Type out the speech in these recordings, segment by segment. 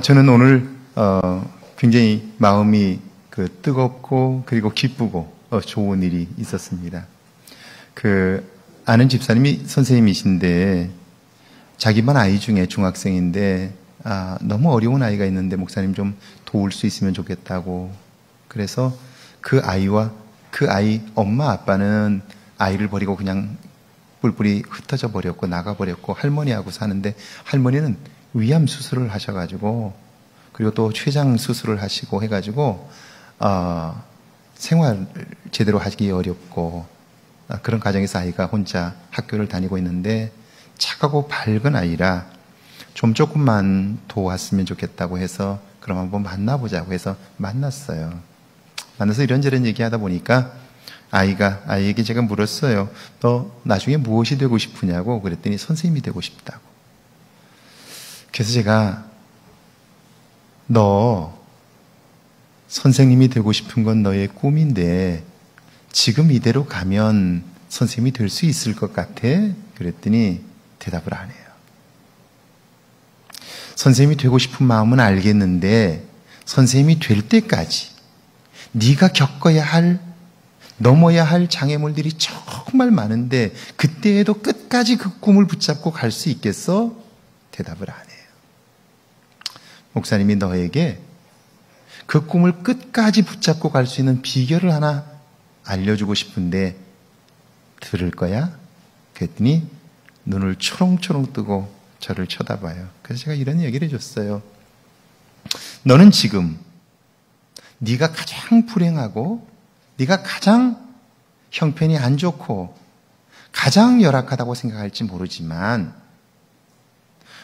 저는 오늘 굉장히 마음이 뜨겁고 그리고 기쁘고 좋은 일이 있었습니다. 아는 집사님이 선생님이신데 자기만 아이 중에 중학생인데 너무 어려운 아이가 있는데 목사님 좀 도울 수 있으면 좋겠다고. 그래서 그 아이와 그 아이 엄마 아빠는 아이를 버리고 그냥 뿔뿔이 흩어져 버렸고 나가버렸고 할머니하고 사는데 할머니는 위암 수술을 하셔가지고 그리고 또 췌장 수술을 하시고 해가지고 생활 제대로 하기 어렵고 그런 가정에서 아이가 혼자 학교를 다니고 있는데 착하고 밝은 아이라 좀 조금만 도왔으면 좋겠다고 해서 그럼 한번 만나보자고 해서 만났어요. 만나서 이런저런 얘기하다 보니까 아이에게 제가 물었어요. 너 나중에 무엇이 되고 싶으냐고. 그랬더니 선생님이 되고 싶다고. 그래서 제가 너 선생님이 되고 싶은 건 너의 꿈인데 지금 이대로 가면 선생님이 될 수 있을 것 같아? 그랬더니 대답을 안 해요. 선생님이 되고 싶은 마음은 알겠는데 선생님이 될 때까지 네가 겪어야 할, 넘어야 할 장애물들이 정말 많은데 그때에도 끝까지 그 꿈을 붙잡고 갈 수 있겠어? 대답을 안 해요. 목사님이 너에게 그 꿈을 끝까지 붙잡고 갈 수 있는 비결을 하나 알려주고 싶은데 들을 거야? 그랬더니 눈을 초롱초롱 뜨고 저를 쳐다봐요. 그래서 제가 이런 얘기를 해줬어요. 너는 지금 네가 가장 불행하고 네가 가장 형편이 안 좋고 가장 열악하다고 생각할지 모르지만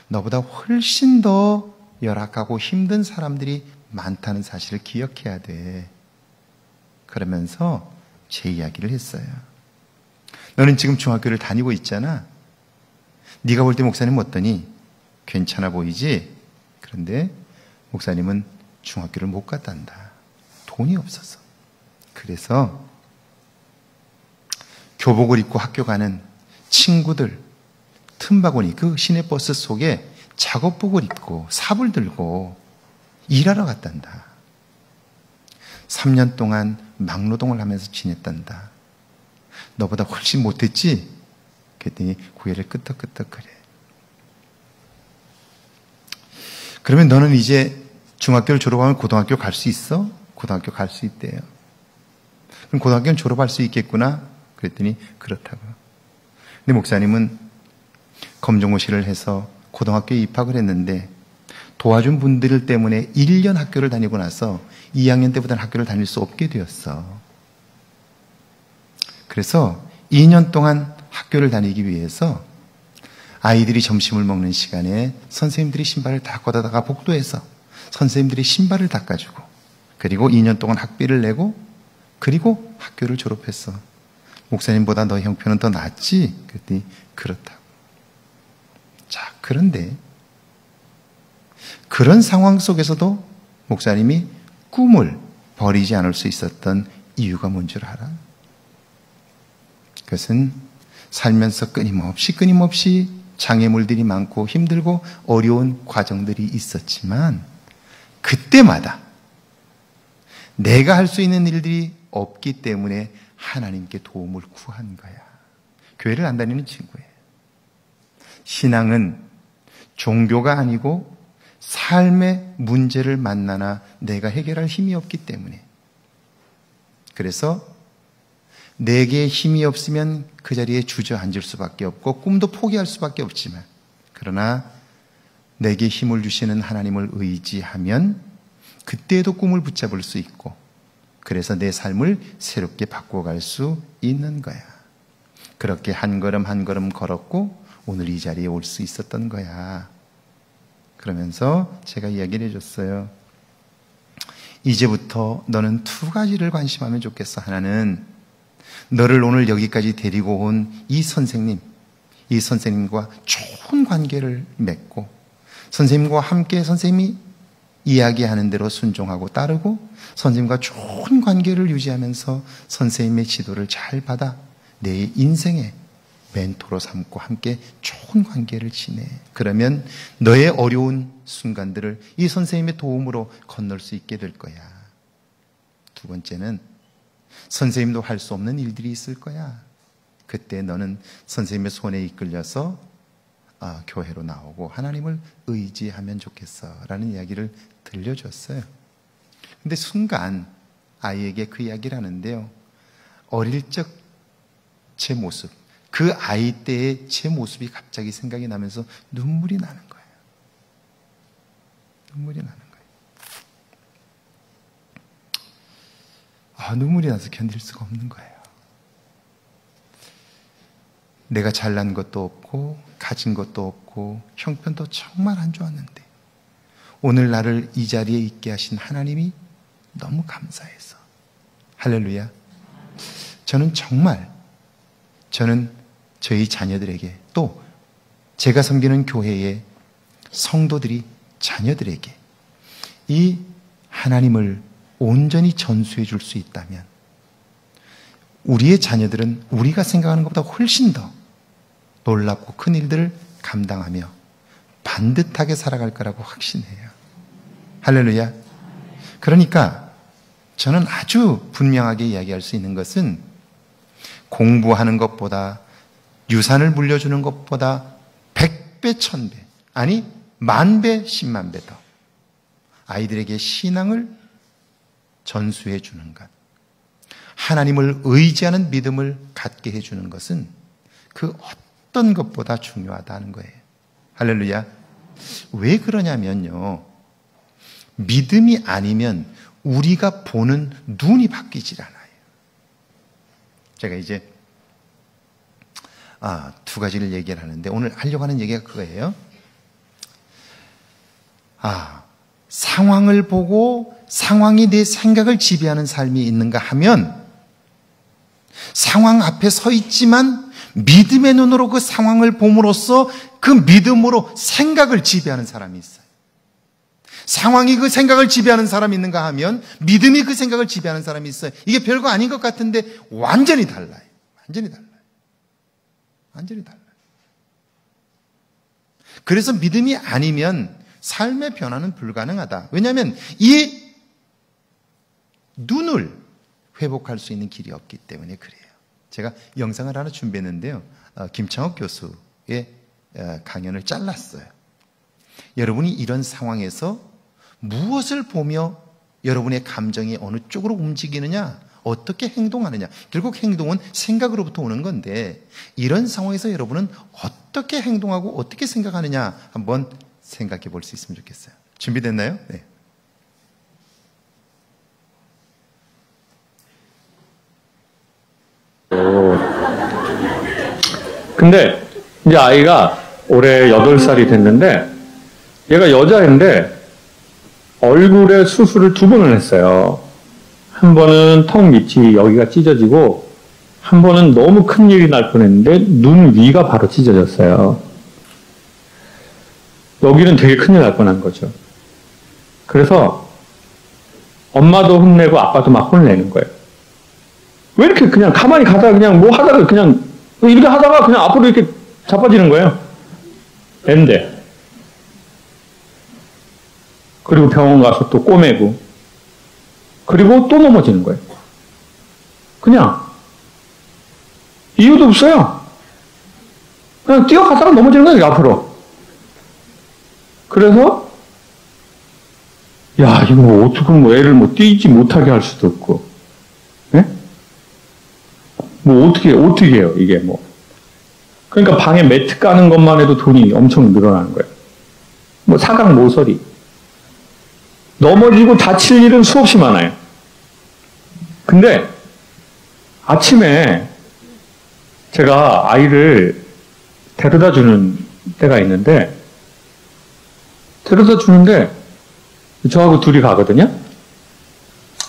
너보다 훨씬 더 열악하고 힘든 사람들이 많다는 사실을 기억해야 돼. 그러면서 제 이야기를 했어요. 너는 지금 중학교를 다니고 있잖아. 네가 볼 때 목사님 어떠니? 괜찮아 보이지? 그런데 목사님은 중학교를 못 갔단다. 돈이 없어서. 그래서 교복을 입고 학교 가는 친구들 틈바구니 그 시내버스 속에 작업복을 입고 삽을 들고 일하러 갔단다. 3년 동안 막노동을 하면서 지냈단다. 너보다 훨씬 못했지? 그랬더니 고개를 끄덕끄덕거려. 그러면 너는 이제 중학교를 졸업하면 고등학교 갈 수 있어? 고등학교 갈 수 있대요. 그럼 고등학교는 졸업할 수 있겠구나? 그랬더니 그렇다고요. 근데 목사님은 검정고시를 해서 고등학교에 입학을 했는데 도와준 분들 때문에 1년 학교를 다니고 나서 2학년 때부터는 학교를 다닐 수 없게 되었어. 그래서 2년 동안 학교를 다니기 위해서 아이들이 점심을 먹는 시간에 선생님들이 신발을 다 걷어다가 복도에서 선생님들이 신발을 닦아주고 그리고 2년 동안 학비를 내고 그리고 학교를 졸업했어. 목사님보다 너 형편은 더 낫지? 그랬더니 그렇다고. 자, 그런데 그런 상황 속에서도 목사님이 꿈을 버리지 않을 수 있었던 이유가 뭔 줄 알아? 그것은 살면서 끊임없이 장애물들이 많고 힘들고 어려운 과정들이 있었지만 그때마다 내가 할 수 있는 일들이 없기 때문에 하나님께 도움을 구한 거야. 교회를 안 다니는 친구예요. 신앙은 종교가 아니고 삶의 문제를 만나나 내가 해결할 힘이 없기 때문에. 그래서 내게 힘이 없으면 그 자리에 주저앉을 수밖에 없고 꿈도 포기할 수밖에 없지만 그러나 내게 힘을 주시는 하나님을 의지하면 그때에도 꿈을 붙잡을 수 있고 그래서 내 삶을 새롭게 바꿔갈 수 있는 거야. 그렇게 한 걸음 한 걸음 걸었고 오늘 이 자리에 올 수 있었던 거야. 그러면서 제가 이야기를 해줬어요. 이제부터 너는 두 가지를 관심하면 좋겠어. 하나는 너를 오늘 여기까지 데리고 온 이 선생님과 좋은 관계를 맺고 선생님과 함께 선생님이 이야기하는 대로 순종하고 따르고 선생님과 좋은 관계를 유지하면서 선생님의 지도를 잘 받아 내 인생에 멘토로 삼고 함께 좋은 관계를 지내. 그러면 너의 어려운 순간들을 이 선생님의 도움으로 건널 수 있게 될 거야. 두 번째는 선생님도 할 수 없는 일들이 있을 거야. 그때 너는 선생님의 손에 이끌려서 교회로 나오고 하나님을 의지하면 좋겠어 라는 이야기를 들려줬어요. 근데 순간 아이에게 그 이야기를 하는데요, 어릴 적 제 모습, 그 아이 때의 제 모습이 갑자기 생각이 나면서 눈물이 나는 거예요. 눈물이 나는 거예요. 눈물이 나서 견딜 수가 없는 거예요. 내가 잘난 것도 없고 가진 것도 없고 형편도 정말 안 좋았는데 오늘 나를 이 자리에 있게 하신 하나님이 너무 감사해서, 할렐루야. 저는 저희 자녀들에게, 또 제가 섬기는 교회의 성도들이 자녀들에게 이 하나님을 온전히 전수해 줄 수 있다면 우리의 자녀들은 우리가 생각하는 것보다 훨씬 더 놀랍고 큰 일들을 감당하며 반듯하게 살아갈 거라고 확신해요. 할렐루야. 그러니까 저는 아주 분명하게 이야기할 수 있는 것은 공부하는 것보다, 유산을 물려주는 것보다 100배, 1000배, 아니 10,000배, 100,000배 더 아이들에게 신앙을 전수해 주는 것, 하나님을 의지하는 믿음을 갖게 해주는 것은 그 어떤 것보다 중요하다는 거예요. 할렐루야. 왜 그러냐면요, 믿음이 아니면 우리가 보는 눈이 바뀌질 않아요. 제가 이제 두 가지를 얘기를 하는데 오늘 하려고 하는 얘기가 그거예요. 상황을 보고 상황이 내 생각을 지배하는 삶이 있는가 하면, 상황 앞에 서 있지만 믿음의 눈으로 그 상황을 봄으로써 그 믿음으로 생각을 지배하는 사람이 있어요. 상황이 그 생각을 지배하는 사람이 있는가 하면 믿음이 그 생각을 지배하는 사람이 있어요. 이게 별거 아닌 것 같은데 완전히 달라요. 완전히 달라요. 완전히 달라요. 그래서 믿음이 아니면 삶의 변화는 불가능하다. 왜냐하면 이 눈을 회복할 수 있는 길이 없기 때문에 그래요. 제가 영상을 하나 준비했는데요, 김창옥 교수의 강연을 잘랐어요. 여러분이 이런 상황에서 무엇을 보며 여러분의 감정이 어느 쪽으로 움직이느냐, 어떻게 행동하느냐, 결국 행동은 생각으로부터 오는 건데 이런 상황에서 여러분은 어떻게 행동하고 어떻게 생각하느냐 한번 생각해 볼 수 있으면 좋겠어요. 준비됐나요? 네. 근데 이제 아이가 올해 8살이 됐는데 얘가 여자인데 얼굴에 수술을 2번을 했어요. 한 번은 턱 밑이 여기가 찢어지고 한 번은 너무 큰 일이 날 뻔했는데 눈 위가 바로 찢어졌어요. 여기는 되게 큰일 날 뻔한 거죠. 그래서 엄마도 혼내고 아빠도 막 혼내는 거예요. 왜 이렇게 그냥 가만히 가다가 그냥 뭐 하다가 그냥 이렇게 하다가 그냥 앞으로 이렇게 자빠지는 거예요. 앤데. 그리고 병원 가서 또 꼬매고 그리고 또 넘어지는 거예요. 그냥 이유도 없어요. 그냥 뛰어가다가 넘어지는 거예요, 앞으로. 그래서 야, 이거 뭐 어떻게 뭐 애를 뭐 뛰지 못하게 할 수도 없고, 예? 뭐 어떻게 해요, 이게 뭐. 그러니까 방에 매트 까는 것만 해도 돈이 엄청 늘어나는 거예요. 뭐 사각 모서리. 넘어지고 다칠 일은 수없이 많아요. 근데 아침에 제가 아이를 데려다 주는 때가 있는데, 데려다 주는데 저하고 둘이 가거든요.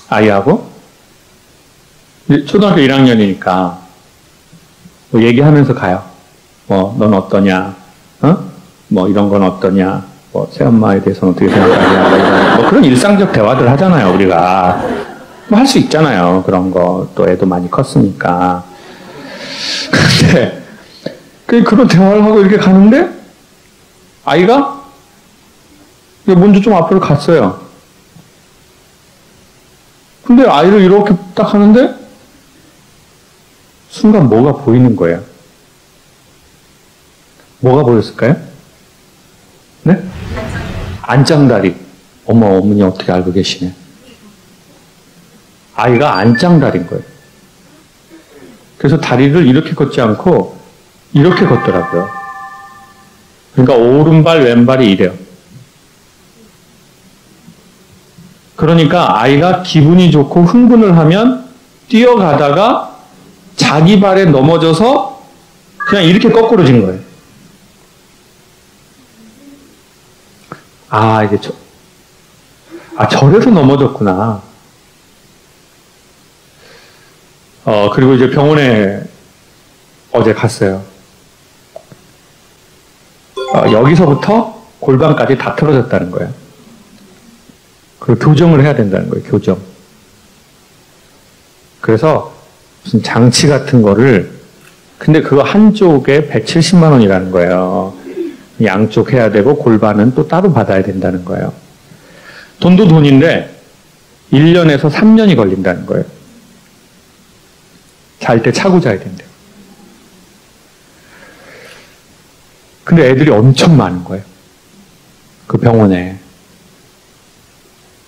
아이하고. 초등학교 1학년이니까 뭐 얘기하면서 가요. 뭐 넌 어떠냐, 뭐 이런 건 어떠냐, 뭐 새엄마에 대해서는 어떻게 생각하냐, 뭐 그런 일상적 대화들 하잖아요, 우리가. 뭐 할 수 있잖아요, 그런 거. 또 애도 많이 컸으니까. 근데 그런 대화를 하고 이렇게 가는데 아이가 먼저 좀 앞으로 갔어요. 근데 아이를 이렇게 딱 하는데 순간 뭐가 보이는 거예요. 뭐가 보였을까요? 네? 안짱다리. 어머니 어떻게 알고 계시네. 아이가 안짱다리인 거예요. 그래서 다리를 이렇게 걷지 않고 이렇게 걷더라고요. 그러니까 오른발 왼발이 이래요. 그러니까 아이가 기분이 좋고 흥분을 하면 뛰어가다가 자기 발에 넘어져서 그냥 이렇게 거꾸로진 거예요. 이게 저래서 넘어졌구나. 그리고 이제 병원에 어제 갔어요. 여기서부터 골반까지 다 틀어졌다는 거예요. 그리고 교정을 해야 된다는 거예요, 교정. 그래서 무슨 장치 같은 거를, 근데 그거 한쪽에 170만 원이라는 거예요. 양쪽 해야 되고 골반은 또 따로 받아야 된다는 거예요. 돈도 돈인데 1년에서 3년이 걸린다는 거예요. 잘 때 차고 자야 된대요. 근데 애들이 엄청 많은 거예요. 그 병원에.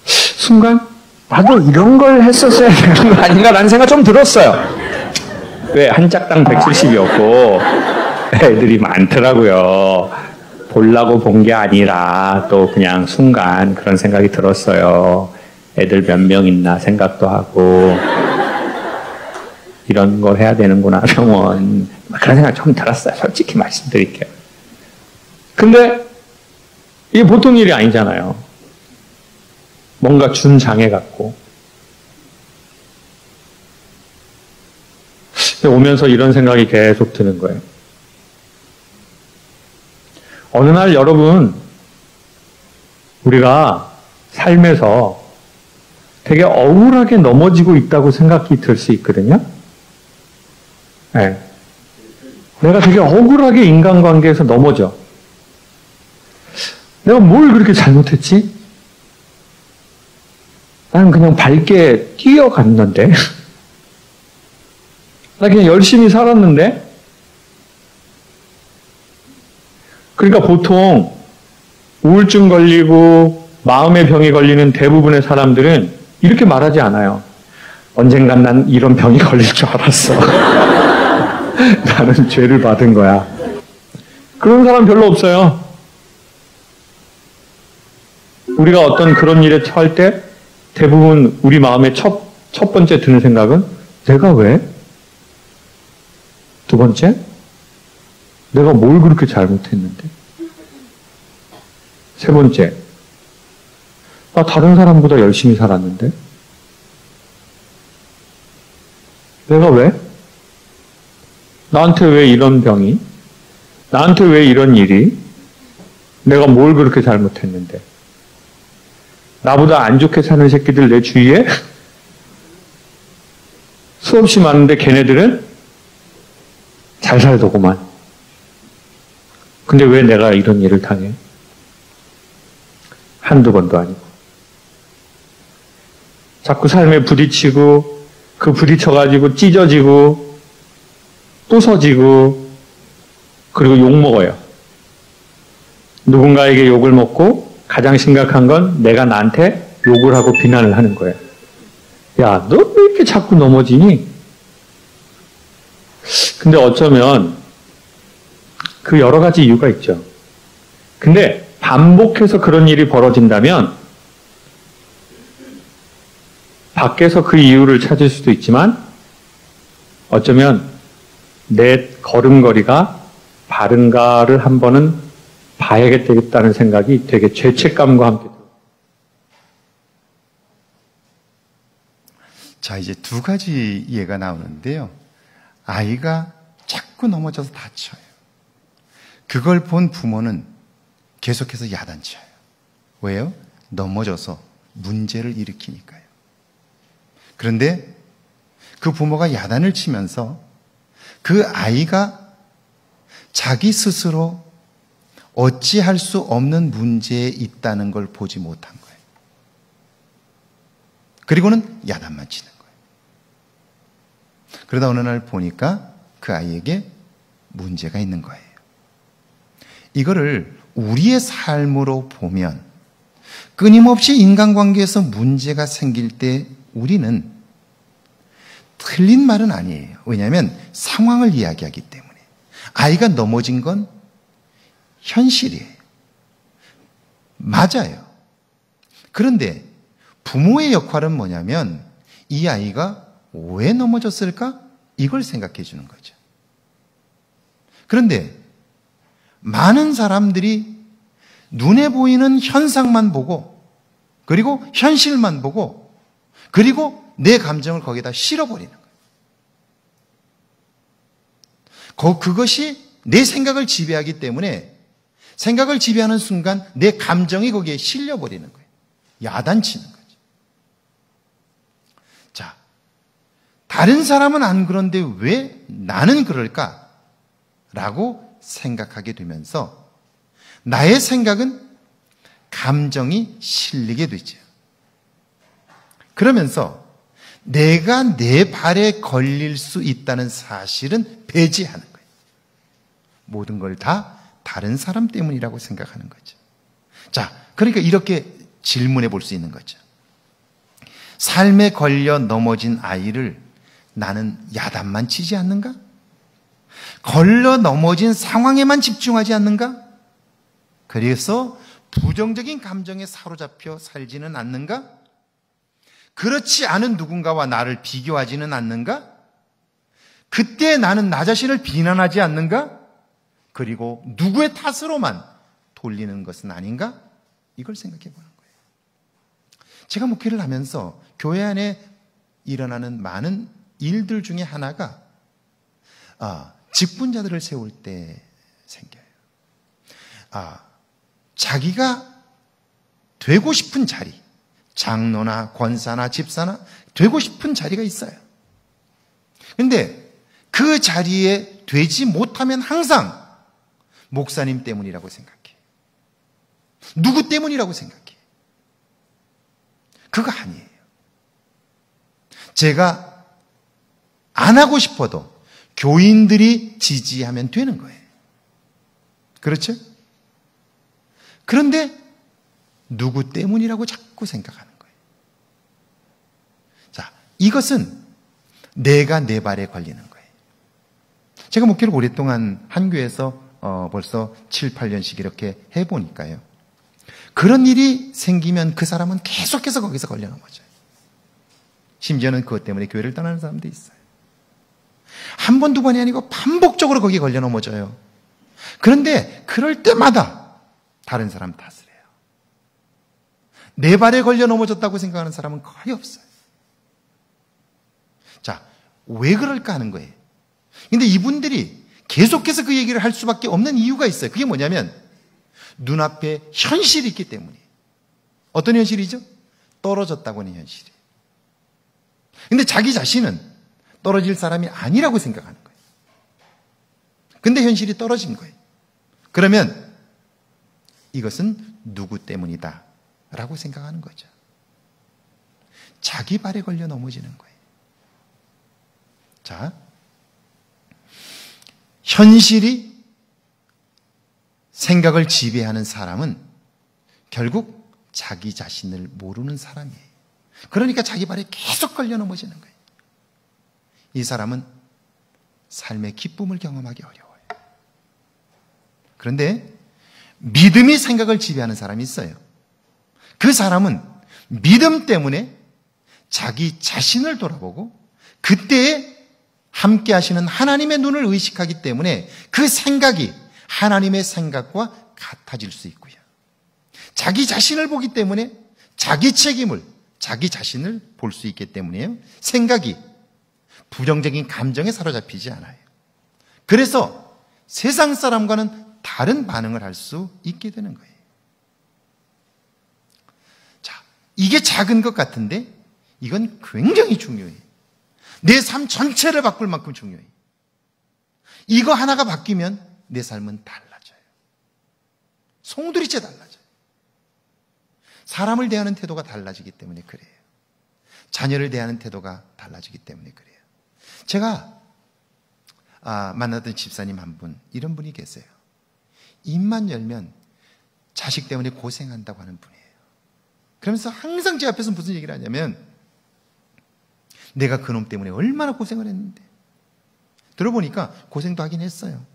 순간 나도 이런 걸 했었어야 되는 거 아닌가라는 생각 좀 들었어요. 왜 한 짝당 170이었고 애들이 많더라고요. 보려고 본 게 아니라 또 그냥 순간 그런 생각이 들었어요. 애들 몇 명 있나 생각도 하고 이런 걸 해야 되는구나 병원. 그런 생각 좀 들었어요. 솔직히 말씀드릴게요. 근데 이게 보통 일이 아니잖아요. 뭔가 준 장애 같고. 오면서 이런 생각이 계속 드는 거예요. 어느 날 여러분, 우리가 삶에서 되게 억울하게 넘어지고 있다고 생각이 들 수 있거든요. 네. 내가 되게 억울하게 인간관계에서 넘어져. 내가 뭘 그렇게 잘못했지? 나는 그냥 밝게 뛰어갔는데. 나 그냥 열심히 살았는데. 그러니까 보통 우울증 걸리고 마음의 병이 걸리는 대부분의 사람들은 이렇게 말하지 않아요. 언젠간 난 이런 병이 걸릴 줄 알았어. 나는 죄를 받은 거야. 그런 사람 별로 없어요. 우리가 어떤 그런 일에 처할 때 대부분 우리 마음에 첫 번째 드는 생각은 내가 왜? 두 번째, 내가 뭘 그렇게 잘못했는데? 세 번째, 나 다른 사람보다 열심히 살았는데? 내가 왜? 나한테 왜 이런 병이? 나한테 왜 이런 일이? 내가 뭘 그렇게 잘못했는데? 나보다 안 좋게 사는 새끼들 내 주위에 수없이 많은데 걔네들은 잘 살더구만. 근데 왜 내가 이런 일을 당해? 한두 번도 아니고. 자꾸 삶에 부딪히고 그 부딪혀가지고 찢어지고 부서지고 그리고 욕먹어요. 누군가에게 욕을 먹고 가장 심각한 건 내가 나한테 욕을 하고 비난을 하는 거예요. 야, 너 왜 이렇게 자꾸 넘어지니? 근데 어쩌면 그 여러 가지 이유가 있죠. 근데 반복해서 그런 일이 벌어진다면 밖에서 그 이유를 찾을 수도 있지만 어쩌면 내 걸음걸이가 바른가를 한 번은 봐야겠다는 생각이 되게 죄책감과 함께 들어요. 자, 이제 두 가지 예가 나오는데요. 아이가 자꾸 넘어져서 다쳐요. 그걸 본 부모는 계속해서 야단쳐요. 왜요? 넘어져서 문제를 일으키니까요. 그런데 그 부모가 야단을 치면서 그 아이가 자기 스스로 어찌할 수 없는 문제에 있다는 걸 보지 못한 거예요. 그리고는 야단만 치는 거예요. 그러다 어느 날 보니까 그 아이에게 문제가 있는 거예요. 이거를 우리의 삶으로 보면 끊임없이 인간관계에서 문제가 생길 때 우리는 틀린 말은 아니에요. 왜냐하면 상황을 이야기하기 때문에. 아이가 넘어진 건 현실이에요. 맞아요. 그런데 부모의 역할은 뭐냐면 이 아이가 왜 넘어졌을까? 이걸 생각해 주는 거죠. 그런데 많은 사람들이 눈에 보이는 현상만 보고 그리고 현실만 보고 그리고 내 감정을 거기다 실어버리는 거예요. 그것이 내 생각을 지배하기 때문에 생각을 지배하는 순간 내 감정이 거기에 실려버리는 거예요. 야단치는 거죠. 자, 다른 사람은 안 그런데 왜 나는 그럴까? 라고 생각하게 되면서 나의 생각은 감정이 실리게 되죠. 그러면서 내가 내 발에 걸릴 수 있다는 사실은 배제하는 거예요. 모든 걸 다 다른 사람 때문이라고 생각하는 거죠. 자, 그러니까 이렇게 질문해 볼 수 있는 거죠. 삶에 걸려 넘어진 아이를 나는 야단만 치지 않는가? 걸려 넘어진 상황에만 집중하지 않는가? 그래서 부정적인 감정에 사로잡혀 살지는 않는가? 그렇지 않은 누군가와 나를 비교하지는 않는가? 그때 나는 나 자신을 비난하지 않는가? 그리고 누구의 탓으로만 돌리는 것은 아닌가? 이걸 생각해 보는 거예요. 제가 목회를 하면서 교회 안에 일어나는 많은 일들 중에 하나가 직분자들을 세울 때 생겨요. 자기가 되고 싶은 자리, 장로나 권사나 집사나 되고 싶은 자리가 있어요. 그런데 그 자리에 되지 못하면 항상 목사님 때문이라고 생각해. 누구 때문이라고 생각해. 그거 아니에요. 제가 안 하고 싶어도 교인들이 지지하면 되는 거예요. 그렇죠? 그런데 누구 때문이라고 자꾸 생각하는 거예요. 자, 이것은 내가 내 발에 걸리는 거예요. 제가 목회를 오랫동안 한 교회에서 벌써 7, 8년씩 이렇게 해보니까요. 그런 일이 생기면 그 사람은 계속해서 거기서 걸려 넘어져요. 심지어는 그것 때문에 교회를 떠나는 사람도 있어요. 한 번, 두 번이 아니고 반복적으로 거기에 걸려 넘어져요. 그런데 그럴 때마다 다른 사람 탓을 해요. 내 발에 걸려 넘어졌다고 생각하는 사람은 거의 없어요. 자, 왜 그럴까 하는 거예요. 근데 이분들이 계속해서 그 얘기를 할 수밖에 없는 이유가 있어요. 그게 뭐냐면 눈앞에 현실이 있기 때문이에요. 어떤 현실이죠? 떨어졌다고 하는 현실이에요. 근데 자기 자신은 떨어질 사람이 아니라고 생각하는 거예요. 근데 현실이 떨어진 거예요. 그러면 이것은 누구 때문이다 라고 생각하는 거죠. 자기 발에 걸려 넘어지는 거예요. 자, 현실이 생각을 지배하는 사람은 결국 자기 자신을 모르는 사람이에요. 그러니까 자기 발에 계속 걸려 넘어지는 거예요. 이 사람은 삶의 기쁨을 경험하기 어려워요. 그런데 믿음이 생각을 지배하는 사람이 있어요. 그 사람은 믿음 때문에 자기 자신을 돌아보고 그때에 함께 하시는 하나님의 눈을 의식하기 때문에 그 생각이 하나님의 생각과 같아질 수 있고요. 자기 자신을 보기 때문에 자기 책임을, 자기 자신을 볼 수 있기 때문에요. 생각이 부정적인 감정에 사로잡히지 않아요. 그래서 세상 사람과는 다른 반응을 할 수 있게 되는 거예요. 자, 이게 작은 것 같은데 이건 굉장히 중요해요. 내 삶 전체를 바꿀 만큼 중요해요. 이거 하나가 바뀌면 내 삶은 달라져요. 송두리째 달라져요. 사람을 대하는 태도가 달라지기 때문에 그래요. 자녀를 대하는 태도가 달라지기 때문에 그래요. 제가 만났던 집사님 한 분, 이런 분이 계세요. 입만 열면 자식 때문에 고생한다고 하는 분이에요. 그러면서 항상 제 앞에서 무슨 얘기를 하냐면 내가 그놈 때문에 얼마나 고생을 했는데, 들어보니까 고생도 하긴 했어요.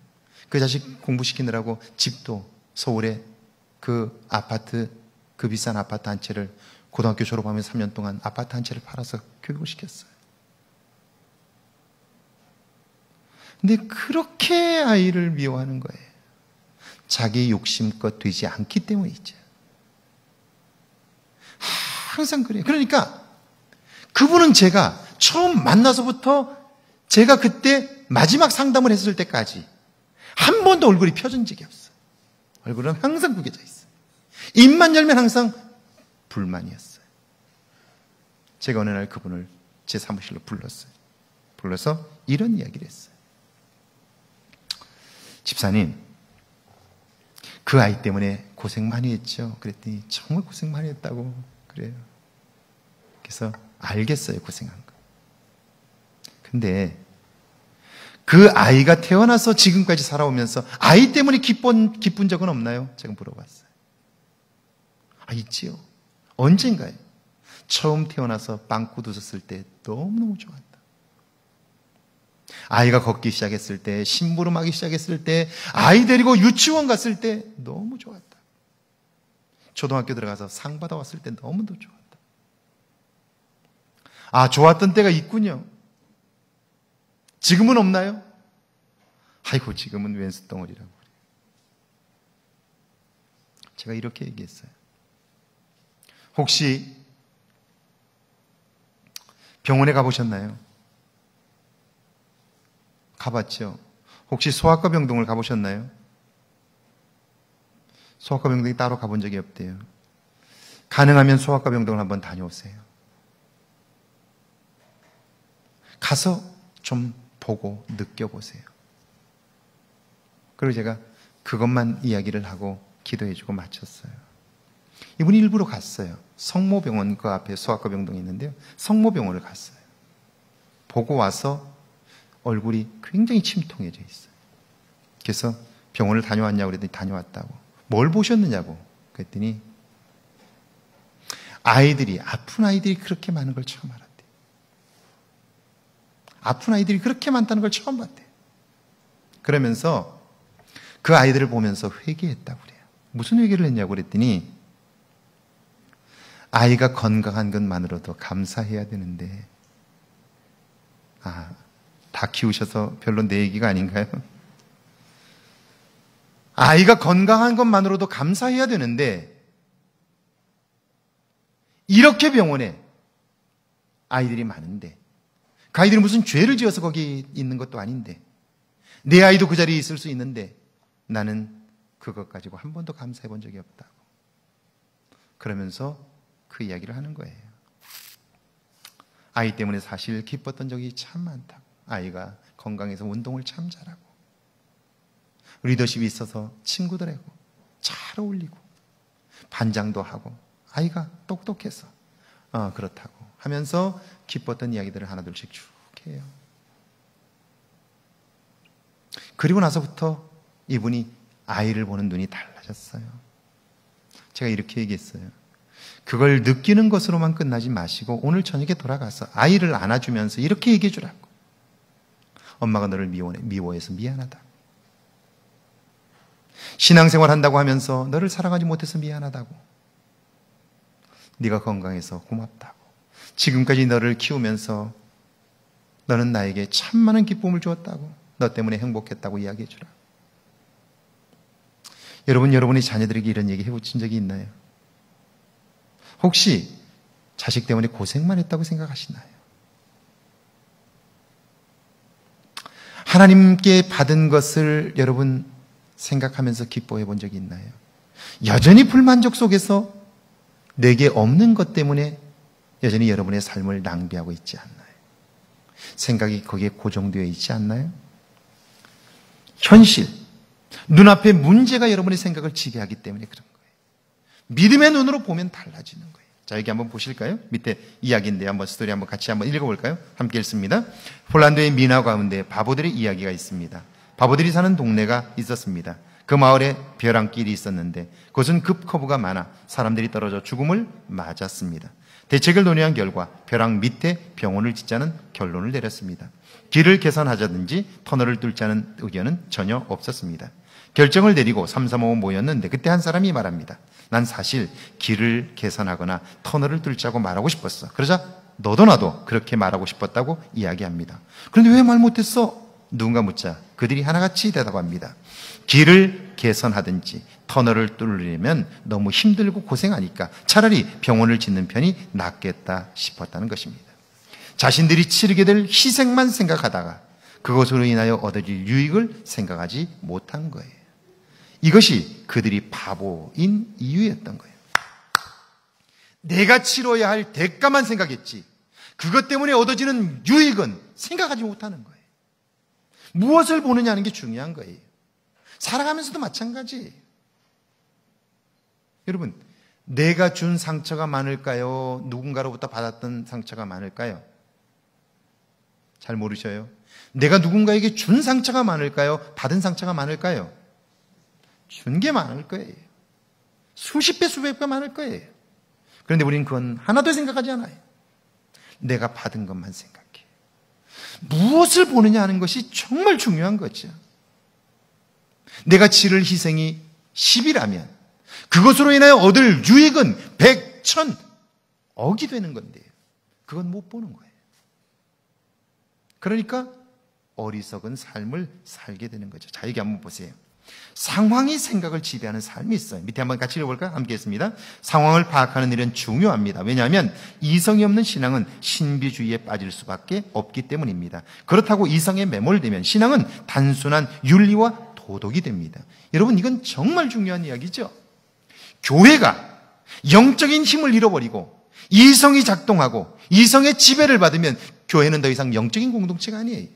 그 자식 공부시키느라고 집도 서울에 그 아파트, 그 비싼 아파트 한 채를 고등학교 졸업하면서 3년 동안 아파트 한 채를 팔아서 교육을 시켰어요. 근데 그렇게 아이를 미워하는 거예요. 자기 욕심껏 되지 않기 때문이죠. 항상 그래요. 그러니까 그분은 제가 처음 만나서부터 제가 그때 마지막 상담을 했을 때까지 한 번도 얼굴이 펴진 적이 없어요. 얼굴은 항상 구겨져 있어요. 입만 열면 항상 불만이었어요. 제가 어느 날 그분을 제 사무실로 불렀어요. 불러서 이런 이야기를 했어요. 집사님, 그 아이 때문에 고생 많이 했죠. 그랬더니 정말 고생 많이 했다고 그래요. 그래서 알겠어요, 고생한 거. 근데 그 아이가 태어나서 지금까지 살아오면서 아이 때문에 기쁜 적은 없나요? 제가 물어봤어요. 있지요. 언젠가요? 처음 태어나서 빵꾸 웃었을 때 너무너무 좋았다. 아이가 걷기 시작했을 때, 심부름하기 시작했을 때, 아이 데리고 유치원 갔을 때 너무 좋았다. 초등학교 들어가서 상 받아왔을 때 너무도 좋았다. 좋았던 때가 있군요. 지금은 없나요? 아이고, 지금은 왼수 덩어리라고 그래요. 제가 이렇게 얘기했어요. 혹시 병원에 가보셨나요? 가봤죠. 혹시 소아과 병동을 가보셨나요? 소아과 병동이 따로 가본 적이 없대요. 가능하면 소아과 병동을 한번 다녀오세요. 가서 좀 보고 느껴보세요. 그리고 제가 그것만 이야기를 하고 기도해주고 마쳤어요. 이분이 일부러 갔어요. 성모병원 그 앞에 소아과 병동이 있는데요. 성모병원을 갔어요. 보고 와서 얼굴이 굉장히 침통해져 있어요. 그래서 병원을 다녀왔냐고 그랬더니 다녀왔다고. 뭘 보셨느냐고 그랬더니 아픈 아이들이 그렇게 많은 걸 처음 알았대요. 아픈 아이들이 그렇게 많다는 걸 처음 봤대요. 그러면서 그 아이들을 보면서 회개했다고 그래요. 무슨 회개를 했냐고 그랬더니 아이가 건강한 것만으로도 감사해야 되는데 다 키우셔서 별로 내 얘기가 아닌가요? 아이가 건강한 것만으로도 감사해야 되는데 이렇게 병원에 아이들이 많은데 그 아이들이 무슨 죄를 지어서 거기 있는 것도 아닌데 내 아이도 그 자리에 있을 수 있는데 나는 그것 가지고 한 번도 감사해 본 적이 없다고. 그러면서 그 이야기를 하는 거예요. 아이 때문에 사실 기뻤던 적이 참 많다고. 아이가 건강해서 운동을 참 잘하고 리더십이 있어서 친구들하고 잘 어울리고 반장도 하고 아이가 똑똑해서 그렇다고 하면서 기뻤던 이야기들을 하나둘씩 쭉 해요. 그리고 나서부터 이분이 아이를 보는 눈이 달라졌어요. 제가 이렇게 얘기했어요. 그걸 느끼는 것으로만 끝나지 마시고 오늘 저녁에 돌아가서 아이를 안아주면서 이렇게 얘기해 주라고. 엄마가 너를 미워해서 미안하다. 신앙생활 한다고 하면서 너를 사랑하지 못해서 미안하다고. 네가 건강해서 고맙다고. 지금까지 너를 키우면서 너는 나에게 참 많은 기쁨을 주었다고. 너 때문에 행복했다고 이야기해 주라. 여러분의 자녀들에게 이런 얘기 해보신 적이 있나요? 혹시 자식 때문에 고생만 했다고 생각하시나요? 하나님께 받은 것을 여러분 생각하면서 기뻐해 본 적이 있나요? 여전히 불만족 속에서 내게 없는 것 때문에 여전히 여러분의 삶을 낭비하고 있지 않나요? 생각이 거기에 고정되어 있지 않나요? 현실, 눈앞에 문제가 여러분의 생각을 지배하기 때문에 그런 거예요. 믿음의 눈으로 보면 달라지는 거예요. 자, 여기 한번 보실까요? 밑에 이야기인데 한번 스토리 한번 같이 한번 읽어볼까요? 함께 읽습니다. 폴란드의 미나 가운데 바보들의 이야기가 있습니다. 바보들이 사는 동네가 있었습니다. 그 마을에 벼랑길이 있었는데 그것은 급커브가 많아 사람들이 떨어져 죽음을 맞았습니다. 대책을 논의한 결과 벼랑 밑에 병원을 짓자는 결론을 내렸습니다. 길을 개선하자든지 터널을 뚫자는 의견은 전혀 없었습니다. 결정을 내리고 335 모였는데 그때 한 사람이 말합니다. 난 사실 길을 개선하거나 터널을 뚫자고 말하고 싶었어. 그러자 너도 나도 그렇게 말하고 싶었다고 이야기합니다. 그런데 왜 말 못했어? 누군가 묻자 그들이 하나같이 대답합니다. 길을 개선하든지 터널을 뚫으려면 너무 힘들고 고생하니까 차라리 병원을 짓는 편이 낫겠다 싶었다는 것입니다. 자신들이 치르게 될 희생만 생각하다가 그것으로 인하여 얻어질 유익을 생각하지 못한 거예요. 이것이 그들이 바보인 이유였던 거예요. 내가 치러야 할 대가만 생각했지 그것 때문에 얻어지는 유익은 생각하지 못하는 거예요. 무엇을 보느냐는 게 중요한 거예요. 살아가면서도 마찬가지. 여러분, 내가 준 상처가 많을까요? 누군가로부터 받았던 상처가 많을까요? 잘 모르셔요. 내가 누군가에게 준 상처가 많을까요? 받은 상처가 많을까요? 준 게 많을 거예요. 수십 배, 수백 배 많을 거예요. 그런데 우리는 그건 하나도 생각하지 않아요. 내가 받은 것만 생각해. 무엇을 보느냐 하는 것이 정말 중요한 거죠. 내가 치를 희생이 10이라면 그것으로 인하여 얻을 유익은 100, 1000, 억이 되는 건데요. 그건 못 보는 거예요. 그러니까 어리석은 삶을 살게 되는 거죠. 자, 여기 한번 보세요. 상황이 생각을 지배하는 삶이 있어요. 밑에 한번 같이 읽어볼까요? 함께 했습니다. 상황을 파악하는 일은 중요합니다. 왜냐하면 이성이 없는 신앙은 신비주의에 빠질 수밖에 없기 때문입니다. 그렇다고 이성에 매몰되면 신앙은 단순한 윤리와 도덕이 됩니다. 여러분, 이건 정말 중요한 이야기죠. 교회가 영적인 힘을 잃어버리고 이성이 작동하고 이성의 지배를 받으면 교회는 더 이상 영적인 공동체가 아니에요.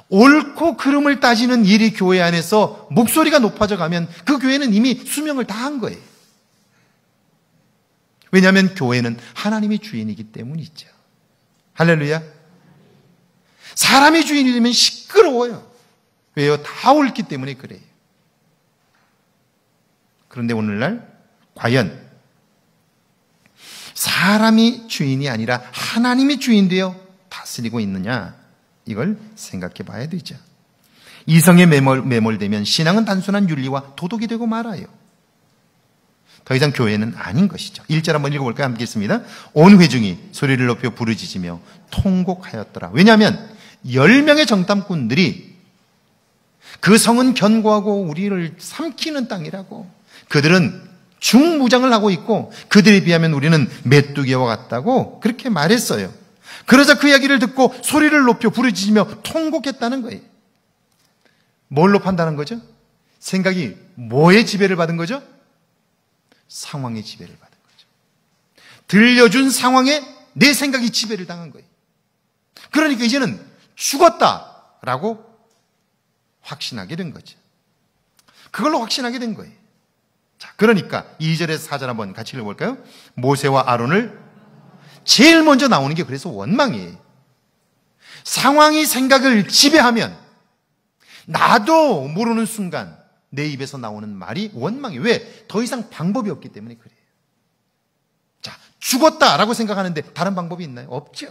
옳고 그름을 따지는 일이 교회 안에서 목소리가 높아져 가면 그 교회는 이미 수명을 다한 거예요. 왜냐하면 교회는 하나님이 주인이기 때문이죠. 할렐루야. 사람이 주인이 되면 시끄러워요. 왜요? 다 옳기 때문에 그래요. 그런데 오늘날 과연 사람이 주인이 아니라 하나님이 주인 되어 다스리고 있느냐? 이걸 생각해 봐야 되죠. 이성에 매몰되면 신앙은 단순한 윤리와 도덕이 되고 말아요. 더 이상 교회는 아닌 것이죠. 1절 한번 읽어볼까요? 함께 읽습니다. 온 회중이 소리를 높여 부르짖으며 통곡하였더라. 왜냐하면 10명의 정탐꾼들이 그 성은 견고하고 우리를 삼키는 땅이라고, 그들은 중무장을 하고 있고 그들에 비하면 우리는 메뚜기와 같다고 그렇게 말했어요. 그러자 그 이야기를 듣고 소리를 높여 부르짖으며 통곡했다는 거예요. 뭘로 판단한 거죠? 생각이 뭐의 지배를 받은 거죠? 상황의 지배를 받은 거죠. 들려준 상황에 내 생각이 지배를 당한 거예요. 그러니까 이제는 죽었다라고 확신하게 된 거죠. 그걸로 확신하게 된 거예요. 자, 그러니까 2절에서 4절 한번 같이 읽어볼까요? 모세와 아론을 제일 먼저 나오는 게 그래서 원망이에요. 상황이 생각을 지배하면 나도 모르는 순간 내 입에서 나오는 말이 원망이에요. 왜? 더 이상 방법이 없기 때문에 그래요. 자, 죽었다라고 생각하는데 다른 방법이 있나요? 없죠.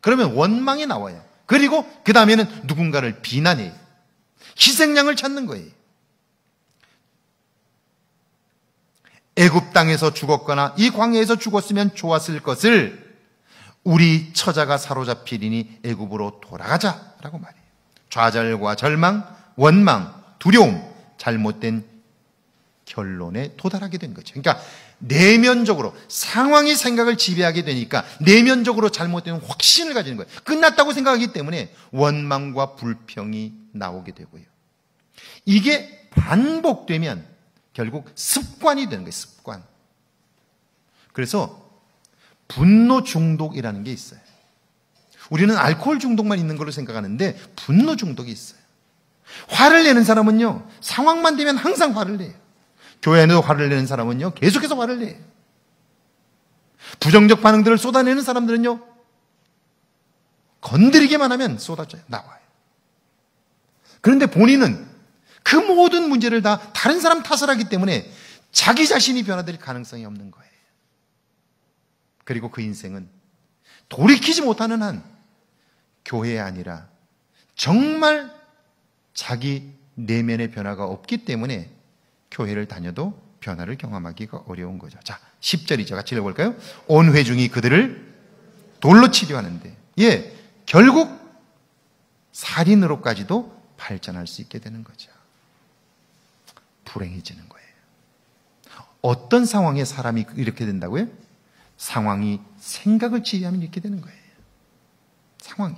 그러면 원망이 나와요. 그리고 그 다음에는 누군가를 비난해요. 희생양을 찾는 거예요. 애굽 땅에서 죽었거나 이 광야에서 죽었으면 좋았을 것을 우리 처자가 사로잡히리니 애굽으로 돌아가자라고 말해요. 좌절과 절망, 원망, 두려움, 잘못된 결론에 도달하게 된 거죠. 그러니까 내면적으로 상황이 생각을 지배하게 되니까 내면적으로 잘못된 확신을 가지는 거예요. 끝났다고 생각하기 때문에 원망과 불평이 나오게 되고요. 이게 반복되면 결국 습관이 되는 거예요. 습관. 그래서 분노 중독이라는 게 있어요. 우리는 알코올 중독만 있는 걸로 생각하는데 분노 중독이 있어요. 화를 내는 사람은요, 상황만 되면 항상 화를 내요. 교회에도 화를 내는 사람은요, 계속해서 화를 내요. 부정적 반응들을 쏟아내는 사람들은요, 건드리기만 하면 쏟아져요. 나와요. 그런데 본인은 그 모든 문제를 다 다른 사람 탓을 하기 때문에 자기 자신이 변화될 가능성이 없는 거예요. 그리고 그 인생은 돌이키지 못하는 한 교회에 아니라 정말 자기 내면의 변화가 없기 때문에 교회를 다녀도 변화를 경험하기가 어려운 거죠. 자, 10절이죠. 같이 읽어볼까요? 온 회중이 그들을 돌로 치려 하는데, 예, 결국 살인으로까지도 발전할 수 있게 되는 거죠. 불행해지는 거예요. 어떤 상황에 사람이 이렇게 된다고요? 상황이 생각을 지휘하면 이렇게 되는 거예요. 상황이.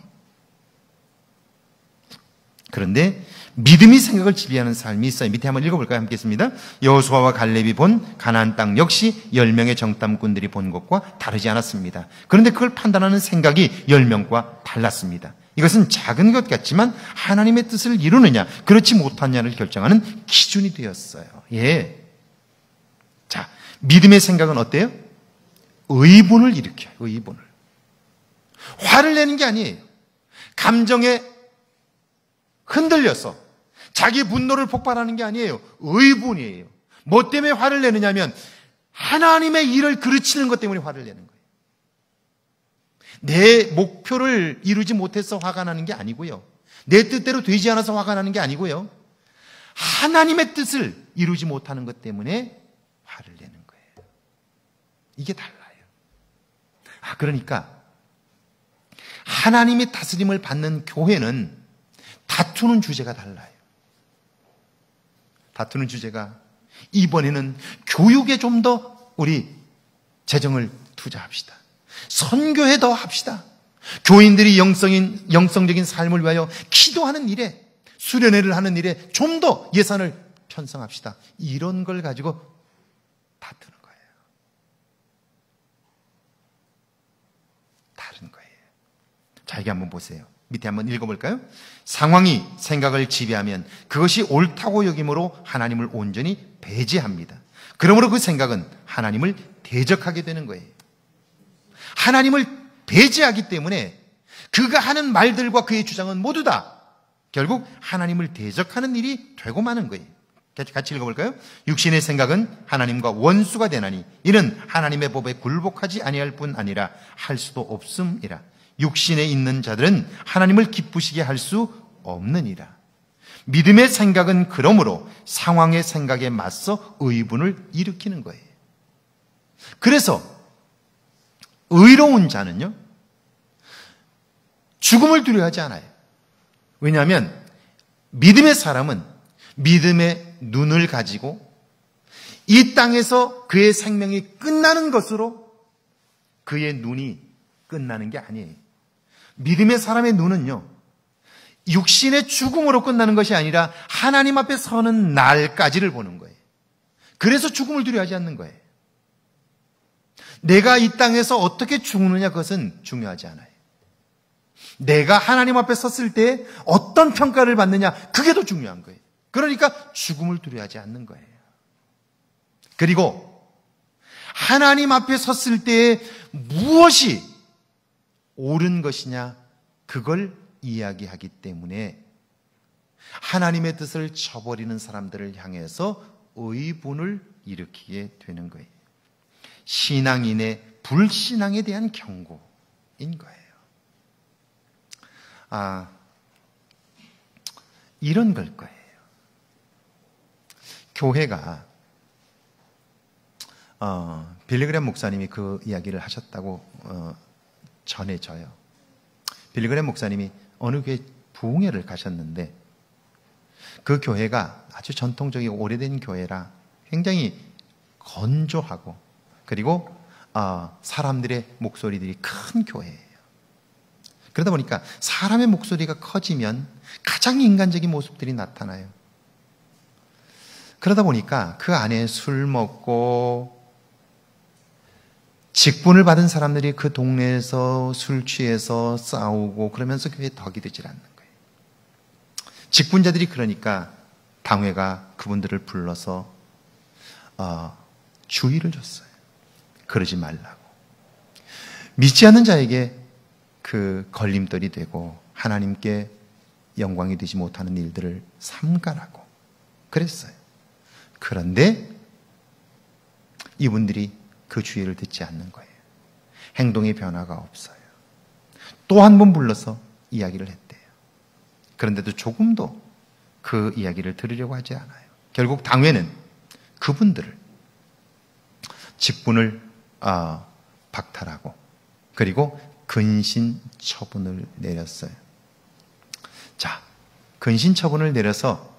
그런데 믿음이 생각을 지배하는 삶이 있어요. 밑에 한번 읽어볼까요? 함께 있습니다. 여호수아와 갈렙이 본 가나안 땅 역시 10명의 정탐꾼들이 본 것과 다르지 않았습니다. 그런데 그걸 판단하는 생각이 10명과 달랐습니다. 이것은 작은 것 같지만 하나님의 뜻을 이루느냐 그렇지 못하느냐를 결정하는 기준이 되었어요. 예. 자, 믿음의 생각은 어때요? 의분을 일으켜요. 의분을. 화를 내는 게 아니에요. 감정에 흔들려서 자기 분노를 폭발하는 게 아니에요. 의분이에요. 뭐 때문에 화를 내느냐면 하나님의 일을 그르치는 것 때문에 화를 내는 거예요. 내 목표를 이루지 못해서 화가 나는 게 아니고요. 내 뜻대로 되지 않아서 화가 나는 게 아니고요. 하나님의 뜻을 이루지 못하는 것 때문에 화를 내는 거예요. 이게 달라요. 그러니까 하나님의 다스림을 받는 교회는 다투는 주제가 달라요. 다투는 주제가 이번에는 교육에 좀 더 우리 재정을 투자합시다. 선교에 더 합시다. 교인들이 영성적인 삶을 위하여 기도하는 일에, 수련회를 하는 일에 좀 더 예산을 편성합시다. 이런 걸 가지고 다투는 거예요. 다른 거예요. 자, 이게 한번 보세요. 밑에 한번 읽어볼까요? 상황이 생각을 지배하면 그것이 옳다고 여김으로 하나님을 온전히 배제합니다. 그러므로 그 생각은 하나님을 대적하게 되는 거예요. 하나님을 배제하기 때문에 그가 하는 말들과 그의 주장은 모두 다 결국 하나님을 대적하는 일이 되고 마는 거예요. 같이 읽어볼까요? 육신의 생각은 하나님과 원수가 되나니 이는 하나님의 법에 굴복하지 아니할 뿐 아니라 할 수도 없음이라. 육신에 있는 자들은 하나님을 기쁘시게 할 수 없느니라. 믿음의 생각은 그러므로 상황의 생각에 맞서 의분을 일으키는 거예요. 그래서 의로운 자는요, 죽음을 두려워하지 않아요. 왜냐하면 믿음의 사람은 믿음의 눈을 가지고 이 땅에서 그의 생명이 끝나는 것으로 그의 눈이 끝나는 게 아니에요. 믿음의 사람의 눈은요, 육신의 죽음으로 끝나는 것이 아니라 하나님 앞에 서는 날까지를 보는 거예요. 그래서 죽음을 두려워하지 않는 거예요. 내가 이 땅에서 어떻게 죽느냐 그것은 중요하지 않아요. 내가 하나님 앞에 섰을 때 어떤 평가를 받느냐 그게 더 중요한 거예요. 그러니까 죽음을 두려워하지 않는 거예요. 그리고 하나님 앞에 섰을 때 무엇이 옳은 것이냐 그걸 이야기하기 때문에 하나님의 뜻을 저버리는 사람들을 향해서 의분을 일으키게 되는 거예요. 신앙인의 불신앙에 대한 경고인 거예요. 이런 걸 거예요. 교회가 빌리그램 목사님이 그 이야기를 하셨다고 전해져요. 빌리그램 목사님이 어느 교회 부흥회를 가셨는데 그 교회가 아주 전통적이고 오래된 교회라 굉장히 건조하고 그리고 사람들의 목소리들이 큰 교회예요. 그러다 보니까 사람의 목소리가 커지면 가장 인간적인 모습들이 나타나요. 그러다 보니까 그 안에 술 먹고 직분을 받은 사람들이 그 동네에서 술 취해서 싸우고 그러면서 교회에 덕이 되질 않는 거예요. 직분자들이 그러니까 당회가 그분들을 불러서 주의를 줬어요. 그러지 말라고. 믿지 않는 자에게 그 걸림돌이 되고 하나님께 영광이 되지 못하는 일들을 삼가라고 그랬어요. 그런데 이분들이 그 주의를 듣지 않는 거예요. 행동의 변화가 없어요. 또 한 번 불러서 이야기를 했대요. 그런데도 조금도 그 이야기를 들으려고 하지 않아요. 결국 당회는 그분들을 직분을 박탈하고 그리고 근신 처분을 내렸어요. 자, 근신 처분을 내려서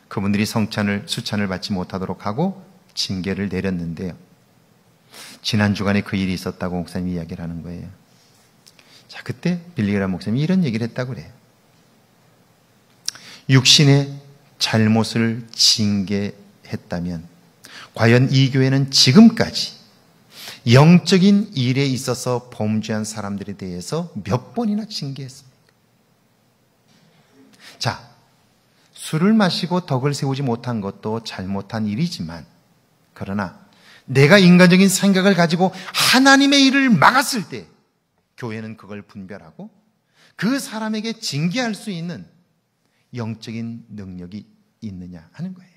그분들이 수찬을 받지 못하도록 하고 징계를 내렸는데요. 지난 주간에 그 일이 있었다고 목사님이 이야기를 하는 거예요. 자, 그때 빌리그람 목사님이 이런 얘기를 했다고 그래요. 육신의 잘못을 징계했다면 과연 이 교회는 지금까지 영적인 일에 있어서 범죄한 사람들에 대해서 몇 번이나 징계했습니까? 자, 술을 마시고 덕을 세우지 못한 것도 잘못한 일이지만 그러나 내가 인간적인 생각을 가지고 하나님의 일을 막았을 때 교회는 그걸 분별하고 그 사람에게 징계할 수 있는 영적인 능력이 있느냐 하는 거예요.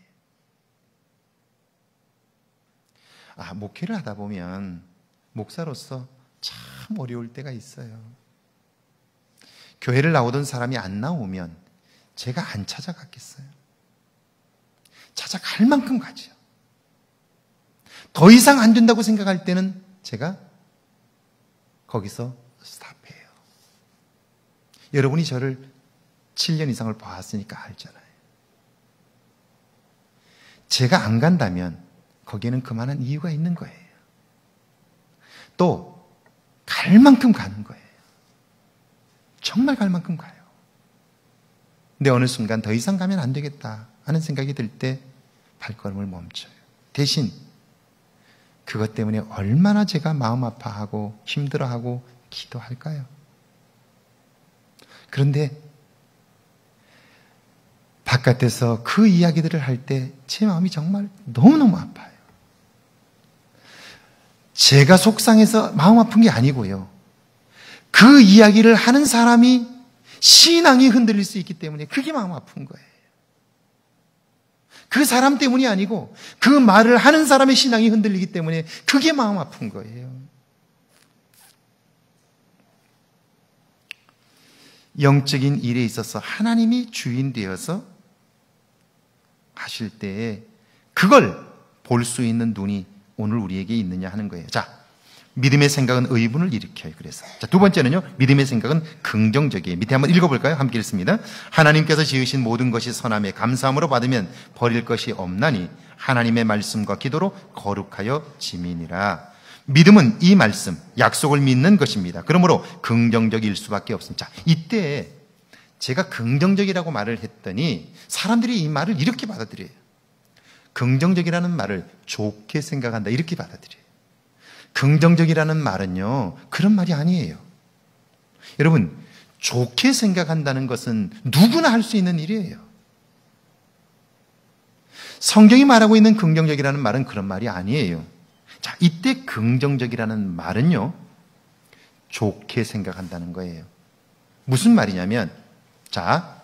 목회를 하다 보면 목사로서 참 어려울 때가 있어요. 교회를 나오던 사람이 안 나오면 제가 안 찾아갔겠어요? 찾아갈 만큼 가죠. 더 이상 안 된다고 생각할 때는 제가 거기서 스탑해요. 여러분이 저를 7년 이상을 봐왔으니까 알잖아요. 제가 안 간다면 거기에는 그만한 이유가 있는 거예요. 또 갈 만큼 가는 거예요. 정말 갈 만큼 가요. 근데 어느 순간 더 이상 가면 안 되겠다 하는 생각이 들 때 발걸음을 멈춰요. 대신 그것 때문에 얼마나 제가 마음 아파하고 힘들어하고 기도할까요? 그런데 바깥에서 그 이야기들을 할 때 제 마음이 정말 너무너무 아파요. 제가 속상해서 마음 아픈 게 아니고요. 그 이야기를 하는 사람이 신앙이 흔들릴 수 있기 때문에 그게 마음 아픈 거예요. 그 사람 때문이 아니고 그 말을 하는 사람의 신앙이 흔들리기 때문에 그게 마음 아픈 거예요. 영적인 일에 있어서 하나님이 주인 되어서 하실 때에 그걸 볼 수 있는 눈이 오늘 우리에게 있느냐 하는 거예요. 자, 믿음의 생각은 의분을 일으켜요. 그래서 자, 두 번째는요, 믿음의 생각은 긍정적이에요. 밑에 한번 읽어볼까요? 함께 읽습니다. 하나님께서 지으신 모든 것이 선함에 감사함으로 받으면 버릴 것이 없나니 하나님의 말씀과 기도로 거룩하여 지민이라. 믿음은 이 말씀, 약속을 믿는 것입니다. 그러므로 긍정적일 수밖에 없습니다. 자, 이때 제가 긍정적이라고 말을 했더니 사람들이 이 말을 이렇게 받아들여요. 긍정적이라는 말을 좋게 생각한다 이렇게 받아들여요. 긍정적이라는 말은요, 그런 말이 아니에요. 여러분, 좋게 생각한다는 것은 누구나 할 수 있는 일이에요. 성경이 말하고 있는 긍정적이라는 말은 그런 말이 아니에요. 자, 이때 긍정적이라는 말은요, 좋게 생각한다는 거예요. 무슨 말이냐면, 자,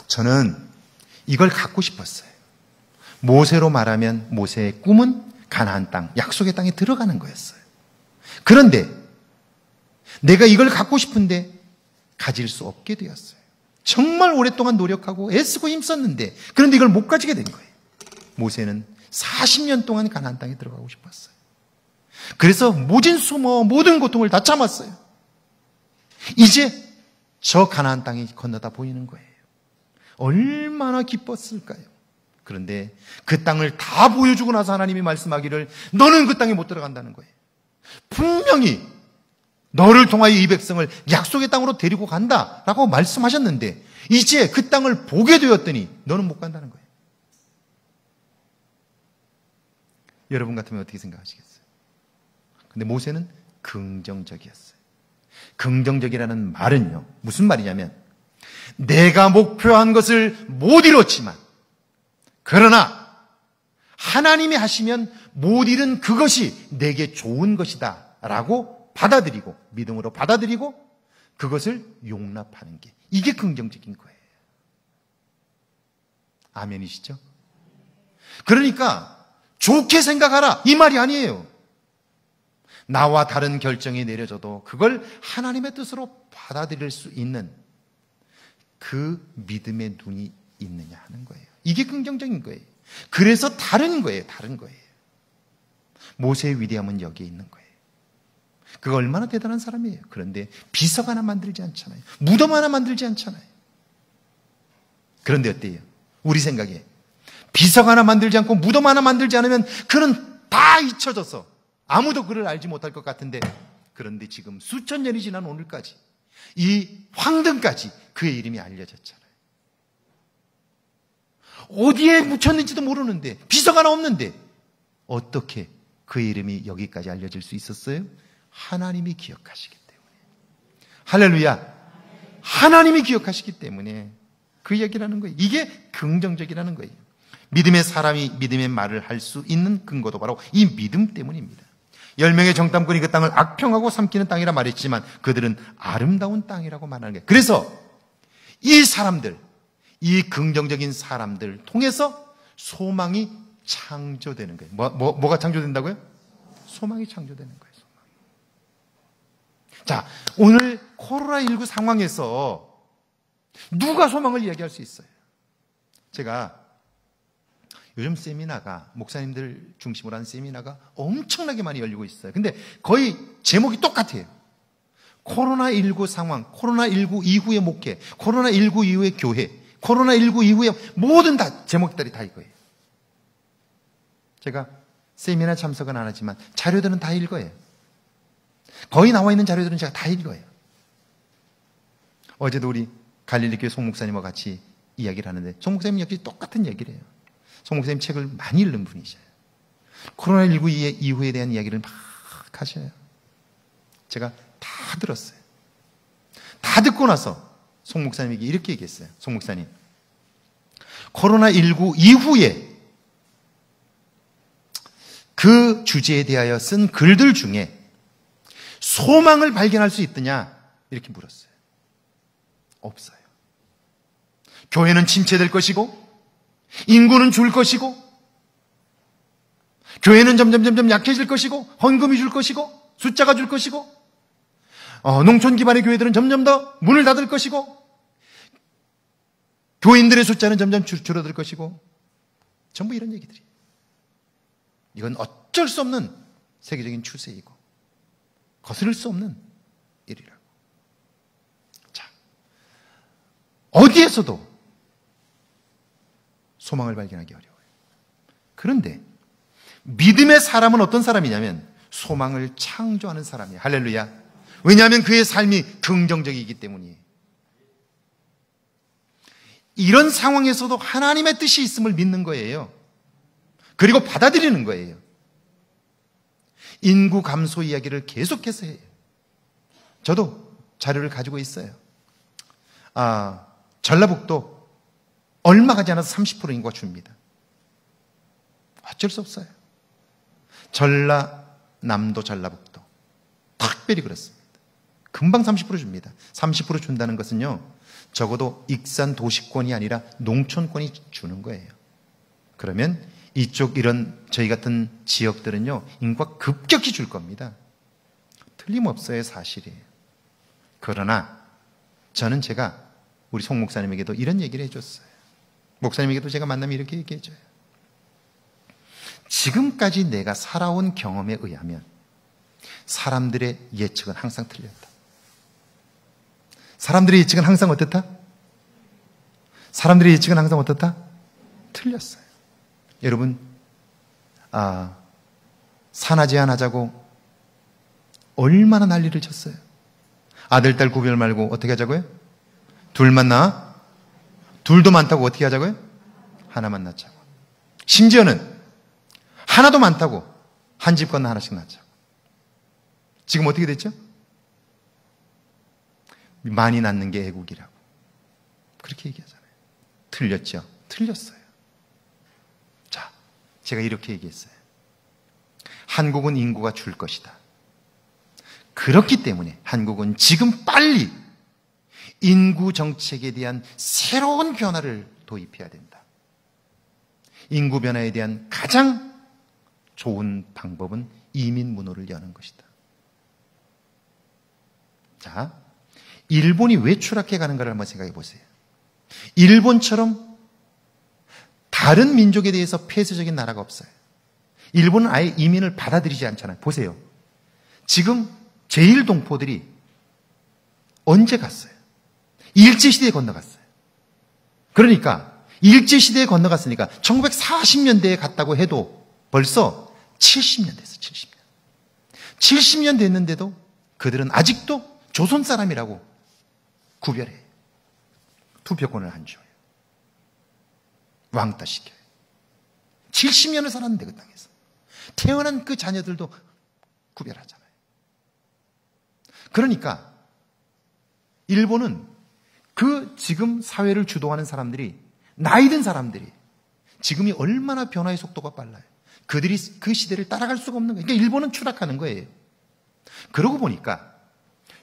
저는 이걸 갖고 싶었어요. 모세로 말하면 모세의 꿈은 가나안 땅, 약속의 땅에 들어가는 거였어요. 그런데 내가 이걸 갖고 싶은데 가질 수 없게 되었어요. 정말 오랫동안 노력하고 애쓰고 힘썼는데 그런데 이걸 못 가지게 된 거예요. 모세는 40년 동안 가나안 땅에 들어가고 싶었어요. 그래서 모진 수모 모든 고통을 다 참았어요. 이제 저 가나안 땅이 건너다 보이는 거예요. 얼마나 기뻤을까요? 그런데 그 땅을 다 보여주고 나서 하나님이 말씀하기를 너는 그 땅에 못 들어간다는 거예요. 분명히 너를 통하여 이 백성을 약속의 땅으로 데리고 간다라고 말씀하셨는데 이제 그 땅을 보게 되었더니 너는 못 간다는 거예요. 여러분 같으면 어떻게 생각하시겠어요? 근데 모세는 긍정적이었어요. 긍정적이라는 말은요, 무슨 말이냐면 내가 목표한 것을 못 이뤘지만, 그러나 하나님이 하시면 못 이룬 그것이 내게 좋은 것이다 라고 받아들이고, 믿음으로 받아들이고 그것을 용납하는 게, 이게 긍정적인 거예요. 아멘이시죠? 그러니까 좋게 생각하라 이 말이 아니에요. 나와 다른 결정이 내려져도 그걸 하나님의 뜻으로 받아들일 수 있는 그 믿음의 눈이 있느냐 하는 거예요. 이게 긍정적인 거예요. 그래서 다른 거예요. 다른 거예요. 모세의 위대함은 여기에 있는 거예요. 그가 얼마나 대단한 사람이에요. 그런데 비석 하나 만들지 않잖아요. 무덤 하나 만들지 않잖아요. 그런데 어때요? 우리 생각에 비석 하나 만들지 않고 무덤 하나 만들지 않으면 그는 다 잊혀져서 아무도 그를 알지 못할 것 같은데, 그런데 지금 수천 년이 지난 오늘까지, 이 황등까지 그의 이름이 알려졌잖아요. 어디에 묻혔는지도 모르는데, 비석 하나 없는데 어떻게 그의 이름이 여기까지 알려질 수 있었어요? 하나님이 기억하시기 때문에. 할렐루야. 하나님이 기억하시기 때문에 그 얘기라는 거예요. 이게 긍정적이라는 거예요. 믿음의 사람이 믿음의 말을 할 수 있는 근거도 바로 이 믿음 때문입니다. 10명의 정탐꾼이 그 땅을 악평하고 삼키는 땅이라 말했지만 그들은 아름다운 땅이라고 말하는 거예요. 그래서 이 사람들, 이 긍정적인 사람들 통해서 소망이 창조되는 거예요. 뭐가 창조된다고요? 소망이 창조되는 거예요. 소망. 자, 오늘 코로나19 상황에서 누가 소망을 이야기할 수 있어요? 제가 요즘 세미나가, 목사님들 중심으로 한 세미나가 엄청나게 많이 열리고 있어요. 근데 거의 제목이 똑같아요. 코로나19 상황, 코로나19 이후의 목회, 코로나19 이후의 교회, 코로나19 이후의 모든 다 제목들이 다 이거예요. 제가 세미나 참석은 안 하지만 자료들은 다 읽어요. 거의 나와 있는 자료들은 제가 다 읽어요. 어제도 우리 갈릴리교회 송 목사님과 같이 이야기를 하는데, 송 목사님 역시 똑같은 얘기를 해요. 송 목사님 책을 많이 읽는 분이셔요. 코로나19 이후에 대한 이야기를 막 하셔요. 제가 다 들었어요. 다 듣고 나서 송 목사님에게 이렇게 얘기했어요. 송 목사님, 코로나19 이후에 그 주제에 대하여 쓴 글들 중에 소망을 발견할 수 있느냐? 이렇게 물었어요. 없어요. 교회는 침체될 것이고, 인구는 줄 것이고, 교회는 점점 약해질 것이고, 헌금이 줄 것이고, 숫자가 줄 것이고, 농촌 기반의 교회들은 점점 더 문을 닫을 것이고, 교인들의 숫자는 점점 줄어들 것이고, 전부 이런 얘기들이. 이건 어쩔 수 없는 세계적인 추세이고 거스를 수 없는 일이라고. 자, 어디에서도 소망을 발견하기 어려워요. 그런데 믿음의 사람은 어떤 사람이냐면 소망을 창조하는 사람이에요. 할렐루야. 왜냐하면 그의 삶이 긍정적이기 때문이에요. 이런 상황에서도 하나님의 뜻이 있음을 믿는 거예요. 그리고 받아들이는 거예요. 인구 감소 이야기를 계속해서 해요. 저도 자료를 가지고 있어요. 전라북도 얼마 가지 않아서 30% 인구가 줍니다. 어쩔 수 없어요. 전라남도, 전라북도 특별히 그렇습니다. 금방 30% 줍니다. 30% 준다는 것은요, 적어도 익산 도시권이 아니라 농촌권이 주는 거예요. 그러면 이쪽 이런 저희 같은 지역들은요, 인구가 급격히 줄 겁니다. 틀림없어요, 사실이에요. 그러나 저는 제가 우리 송 목사님에게도 이런 얘기를 해줬어요. 목사님에게도 제가 만나면 이렇게 얘기해줘요. 지금까지 내가 살아온 경험에 의하면 사람들의 예측은 항상 틀렸다. 사람들의 예측은 항상 어떻다? 사람들의 예측은 항상 어떻다? 틀렸어요. 여러분, 산하 제한하자고 얼마나 난리를 쳤어요. 아들, 딸 구별 말고 어떻게 하자고요? 둘만 낳아? 둘도 많다고 어떻게 하자고요? 하나만 낳자고. 심지어는 하나도 많다고 한 집 건너 하나씩 낳자고. 지금 어떻게 됐죠? 많이 낳는 게 애국이라고. 그렇게 얘기하잖아요. 틀렸죠? 틀렸어요. 자, 제가 이렇게 얘기했어요. 한국은 인구가 줄 것이다. 그렇기 때문에 한국은 지금 빨리 인구 정책에 대한 새로운 변화를 도입해야 된다. 인구 변화에 대한 가장 좋은 방법은 이민 문호를 여는 것이다. 자, 일본이 왜 추락해 가는가를 한번 생각해 보세요. 일본처럼 다른 민족에 대해서 폐쇄적인 나라가 없어요. 일본은 아예 이민을 받아들이지 않잖아요. 보세요. 지금 제1동포들이 언제 갔어요? 일제시대에 건너갔어요. 그러니까 일제시대에 건너갔으니까 1940년대에 갔다고 해도 벌써 70년 됐어요. 70년. 70년 됐는데도 그들은 아직도 조선 사람이라고 구별해요. 투표권을 안 줘요. 왕따 시켜요. 70년을 살았는데 그 땅에서. 태어난 그 자녀들도 구별하잖아요. 그러니까 일본은 그 지금 사회를 주도하는 사람들이 나이 든 사람들이 지금이 얼마나 변화의 속도가 빨라요. 그들이 그 시대를 따라갈 수가 없는 거예요. 그러니까 일본은 추락하는 거예요. 그러고 보니까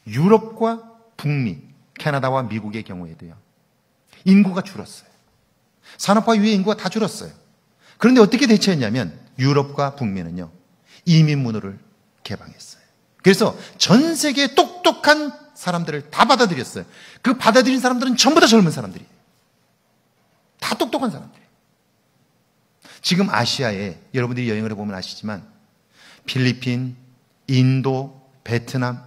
유럽과 북미, 캐나다와 미국의 경우에도요. 인구가 줄었어요. 산업화 이후에 인구가 다 줄었어요. 그런데 어떻게 대처했냐면 유럽과 북미는요. 이민 문호를 개방했어요. 그래서 전 세계 똑똑한 사람들을 다 받아들였어요. 그 받아들인 사람들은 전부 다 젊은 사람들이에요. 다 똑똑한 사람들이에요. 지금 아시아에 여러분들이 여행을 해보면 아시지만 필리핀, 인도, 베트남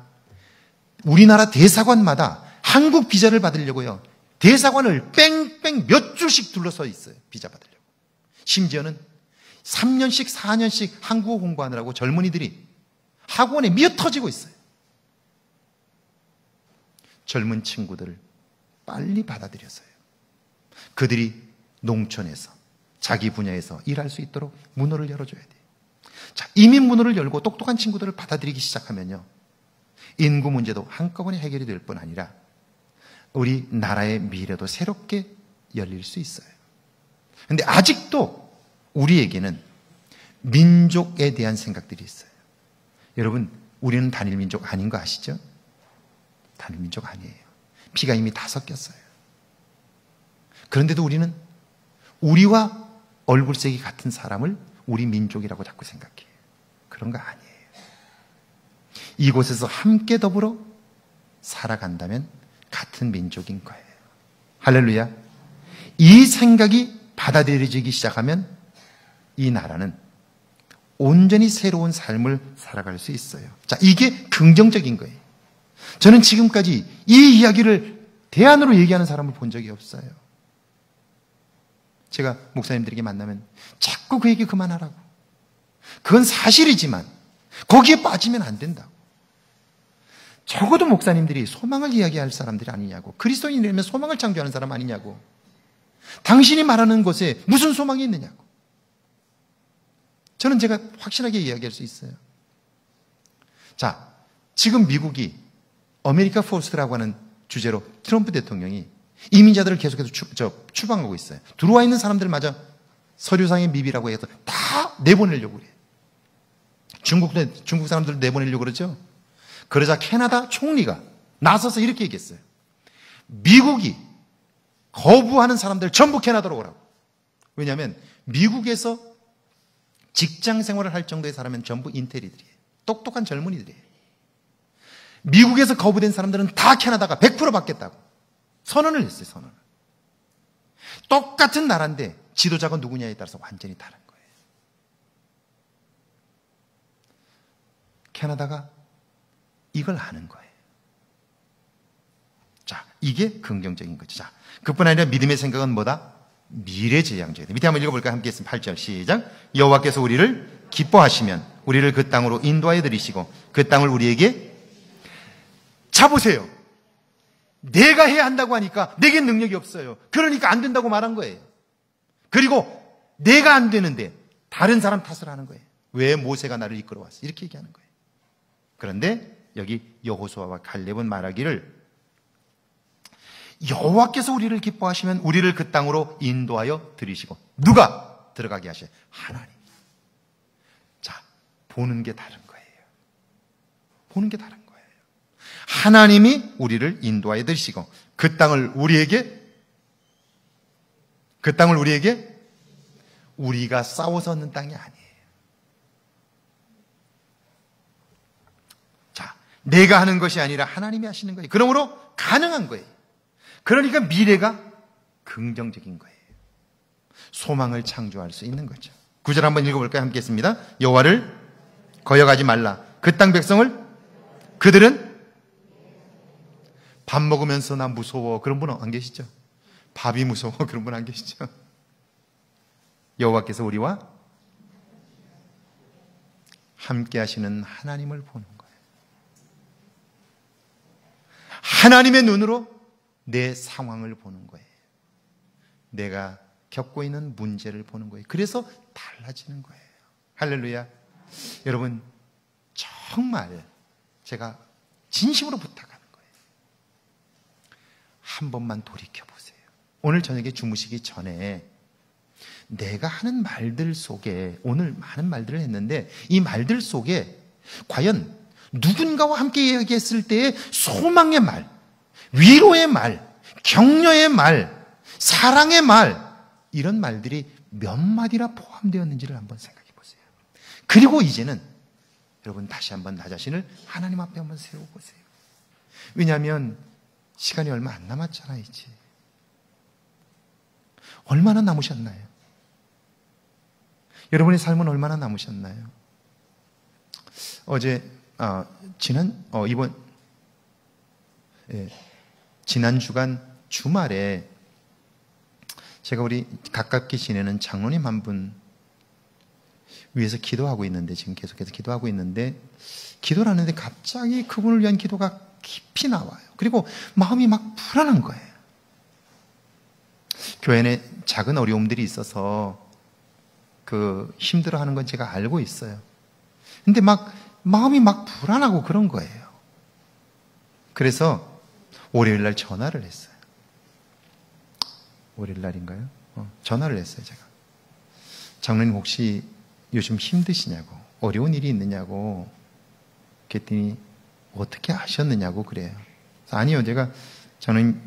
우리나라 대사관마다 한국 비자를 받으려고요. 대사관을 뺑뺑 몇 줄씩 둘러서 있어요. 비자 받으려고. 심지어는 3년씩 4년씩 한국어 공부하느라고 젊은이들이 학원에 미어 터지고 있어요. 젊은 친구들을 빨리 받아들여서요. 그들이 농촌에서 자기 분야에서 일할 수 있도록 문호를 열어줘야 돼요. 자, 이민 문호를 열고 똑똑한 친구들을 받아들이기 시작하면요. 인구 문제도 한꺼번에 해결이 될 뿐 아니라 우리 나라의 미래도 새롭게 열릴 수 있어요. 그런데 아직도 우리에게는 민족에 대한 생각들이 있어요. 여러분, 우리는 단일 민족 아닌 거 아시죠? 단일 민족 아니에요. 피가 이미 다 섞였어요. 그런데도 우리는 우리와 얼굴색이 같은 사람을 우리 민족이라고 자꾸 생각해요. 그런 거 아니에요. 이곳에서 함께 더불어 살아간다면 같은 민족인 거예요. 할렐루야. 이 생각이 받아들여지기 시작하면 이 나라는 온전히 새로운 삶을 살아갈 수 있어요. 자, 이게 긍정적인 거예요. 저는 지금까지 이 이야기를 대안으로 얘기하는 사람을 본 적이 없어요. 제가 목사님들에게 만나면 자꾸 그 얘기 그만하라고. 그건 사실이지만 거기에 빠지면 안 된다고. 적어도 목사님들이 소망을 이야기할 사람들이 아니냐고. 그리스도인이라면 소망을 창조하는 사람 아니냐고. 당신이 말하는 것에 무슨 소망이 있느냐고. 저는 제가 확실하게 이야기할 수 있어요. 자, 지금 미국이 아메리카 포스트라고 하는 주제로 트럼프 대통령이 이민자들을 계속해서 추방하고 있어요. 들어와 있는 사람들마저 서류상의 미비라고 해서 다 내보내려고 그래요. 중국 사람들 내보내려고 그러죠. 그러자 캐나다 총리가 나서서 이렇게 얘기했어요. 미국이 거부하는 사람들 전부 캐나다로 오라고. 왜냐하면 미국에서 직장 생활을 할 정도의 사람은 전부 인테리들이에요. 똑똑한 젊은이들이에요. 미국에서 거부된 사람들은 다 캐나다가 100% 받겠다고 선언을 했어요. 선언을. 똑같은 나라인데 지도자가 누구냐에 따라서 완전히 다른 거예요. 캐나다가 이걸 아는 거예요. 자, 이게 긍정적인 거죠. 자, 그뿐 아니라 믿음의 생각은 뭐다? 미래지향적이다. 밑에 한번 읽어볼까요? 함께 했으면 8절 시작. 여호와께서 우리를 기뻐하시면 우리를 그 땅으로 인도하여 들이시고 그 땅을 우리에게 자 보세요. 내가 해야 한다고 하니까 내겐 능력이 없어요. 그러니까 안 된다고 말한 거예요. 그리고 내가 안 되는데 다른 사람 탓을 하는 거예요. 왜 모세가 나를 이끌어왔어? 이렇게 얘기하는 거예요. 그런데 여기 여호수아와 갈렙은 말하기를 여호와께서 우리를 기뻐하시면 우리를 그 땅으로 인도하여 들이시고, 누가 들어가게 하셔요? 하나님. 자, 보는 게 다른 거예요. 보는 게 다른 거예요. 하나님이 우리를 인도하여 들이시고 그 땅을 우리에게 우리가 싸워서 얻는 땅이 아니에요. 자, 내가 하는 것이 아니라 하나님이 하시는 거예요. 그러므로 가능한 거예요. 그러니까 미래가 긍정적인 거예요. 소망을 창조할 수 있는 거죠. 9절 한번 읽어볼까요? 함께 했습니다. 여호와를 거역하지 말라. 그 땅 백성을 그들은 밥 먹으면서 나 무서워. 그런 분 안 계시죠? 밥이 무서워. 그런 분 안 계시죠? 여호와께서 우리와 함께 하시는 하나님을 보는 거예요. 하나님의 눈으로 내 상황을 보는 거예요. 내가 겪고 있는 문제를 보는 거예요. 그래서 달라지는 거예요. 할렐루야. 여러분, 정말 제가 진심으로 부탁하는 거예요. 한 번만 돌이켜보세요. 오늘 저녁에 주무시기 전에 내가 하는 말들 속에, 오늘 많은 말들을 했는데 이 말들 속에 과연 누군가와 함께 얘기했을 때의 소망의 말, 위로의 말, 격려의 말, 사랑의 말, 이런 말들이 몇 마디나 포함되었는지를 한번 생각해 보세요. 그리고 이제는 여러분 다시 한번 나 자신을 하나님 앞에 한번 세워보세요. 왜냐하면 시간이 얼마 안 남았잖아요. 이제 얼마나 남으셨나요? 여러분의 삶은 얼마나 남으셨나요? 지난 주간 주말에 제가 우리 가깝게 지내는 장로님 한 분 위해서 기도하고 있는데, 지금 계속해서 기도하고 있는데, 기도를 하는데 갑자기 그분을 위한 기도가 깊이 나와요. 그리고 마음이 막 불안한 거예요. 교회 내 작은 어려움들이 있어서 힘들어하는 건 제가 알고 있어요. 근데 마음이 막 불안하고 그런 거예요. 그래서 월요일 날 전화를 했어요. 월요일 날인가요? 전화를 했어요, 제가. 장로님 혹시 요즘 힘드시냐고, 어려운 일이 있느냐고, 그랬더니 어떻게 아셨느냐고 그래요. 아니요, 제가 장로님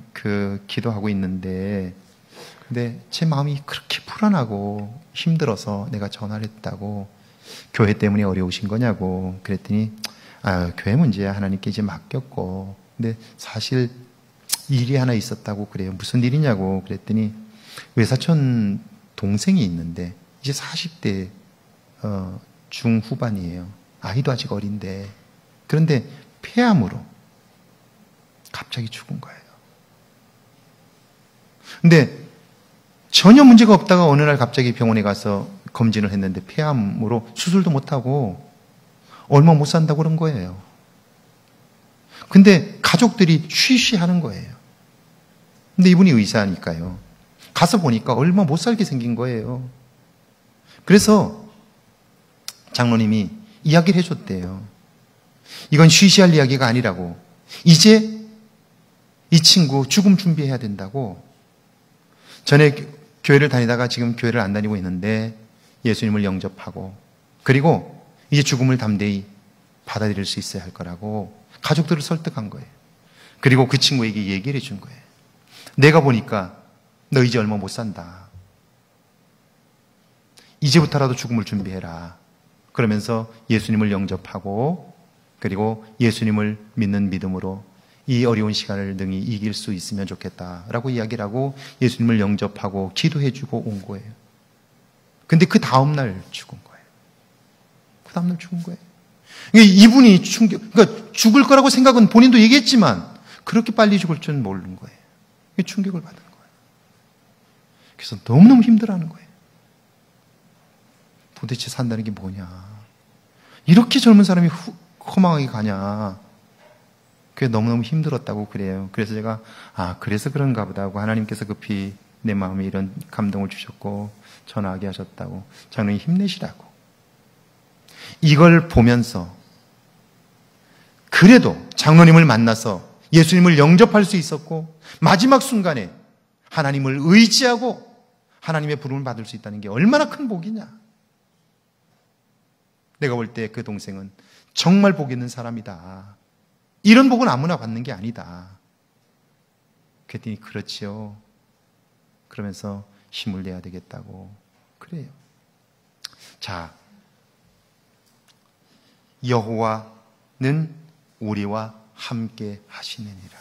기도하고 있는데, 근데 제 마음이 그렇게 불안하고 힘들어서 내가 전화를 했다고, 교회 때문에 어려우신 거냐고 그랬더니, 교회 문제야, 하나님께 이제 맡겼고, 근데 사실 일이 하나 있었다고 그래요. 무슨 일이냐고 그랬더니, 외사촌 동생이 있는데 이제 40대 중후반이에요. 아이도 아직 어린데, 그런데 폐암으로 갑자기 죽은 거예요. 근데 전혀 문제가 없다가 어느 날 갑자기 병원에 가서 검진을 했는데 폐암으로 수술도 못하고 얼마 못 산다고 그런 거예요. 근데 가족들이 쉬쉬하는 거예요. 근데 이분이 의사니까요. 가서 보니까 얼마 못 살게 생긴 거예요. 그래서 장로님이 이야기를 해줬대요. 이건 쉬쉬할 이야기가 아니라고. 이제 이 친구 죽음 준비해야 된다고. 전에 교회를 다니다가 지금 교회를 안 다니고 있는데 예수님을 영접하고, 그리고 이제 죽음을 담대히 받아들일 수 있어야 할 거라고 가족들을 설득한 거예요. 그리고 그 친구에게 얘기를 해준 거예요. 내가 보니까 너 이제 얼마 못 산다. 이제부터라도 죽음을 준비해라. 그러면서 예수님을 영접하고, 그리고 예수님을 믿는 믿음으로 이 어려운 시간을 능히 이길 수 있으면 좋겠다라고 이야기를 하고 예수님을 영접하고 기도해주고 온 거예요. 근데 그 다음날 죽은 거예요. 그 다음날 죽은 거예요. 이분이 그러니까 죽을 거라고 생각은 본인도 얘기했지만 그렇게 빨리 죽을 줄은 모르는 거예요. 충격을 받은 거예요. 그래서 너무너무 힘들어하는 거예요. 도대체 산다는 게 뭐냐. 이렇게 젊은 사람이 허망하게 가냐. 그게 너무너무 힘들었다고 그래요. 그래서 제가 그래서 그런가 보다 하고, 하나님께서 급히 내 마음에 이런 감동을 주셨고 전화하게 하셨다고, 장로님 힘내시라고. 이걸 보면서 그래도 장로님을 만나서 예수님을 영접할 수 있었고 마지막 순간에 하나님을 의지하고 하나님의 부름을 받을 수 있다는 게 얼마나 큰 복이냐. 내가 볼 때 그 동생은 정말 복 있는 사람이다. 이런 복은 아무나 받는 게 아니다. 그랬더니 그렇지요. 그러면서 힘을 내야 되겠다고 그래요. 자, 여호와는 우리와 함께 하시느니라.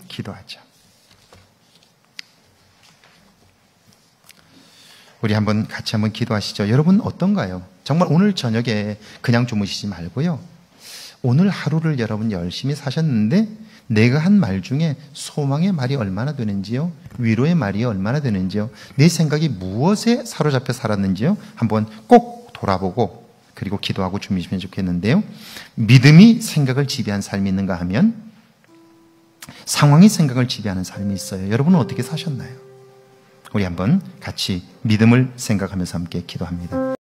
기도하자. 우리 같이 한번 기도하시죠. 여러분 어떤가요? 정말 오늘 저녁에 그냥 주무시지 말고요. 오늘 하루를 여러분 열심히 사셨는데 내가 한 말 중에 소망의 말이 얼마나 되는지요? 위로의 말이 얼마나 되는지요? 내 생각이 무엇에 사로잡혀 살았는지요? 한번 꼭 돌아보고 그리고 기도하고 주무시면 좋겠는데요. 믿음이 생각을 지배한 삶이 있는가 하면 상황이 생각을 지배하는 삶이 있어요. 여러분은 어떻게 사셨나요? 우리 한번 같이 믿음을 생각하면서 함께 기도합니다.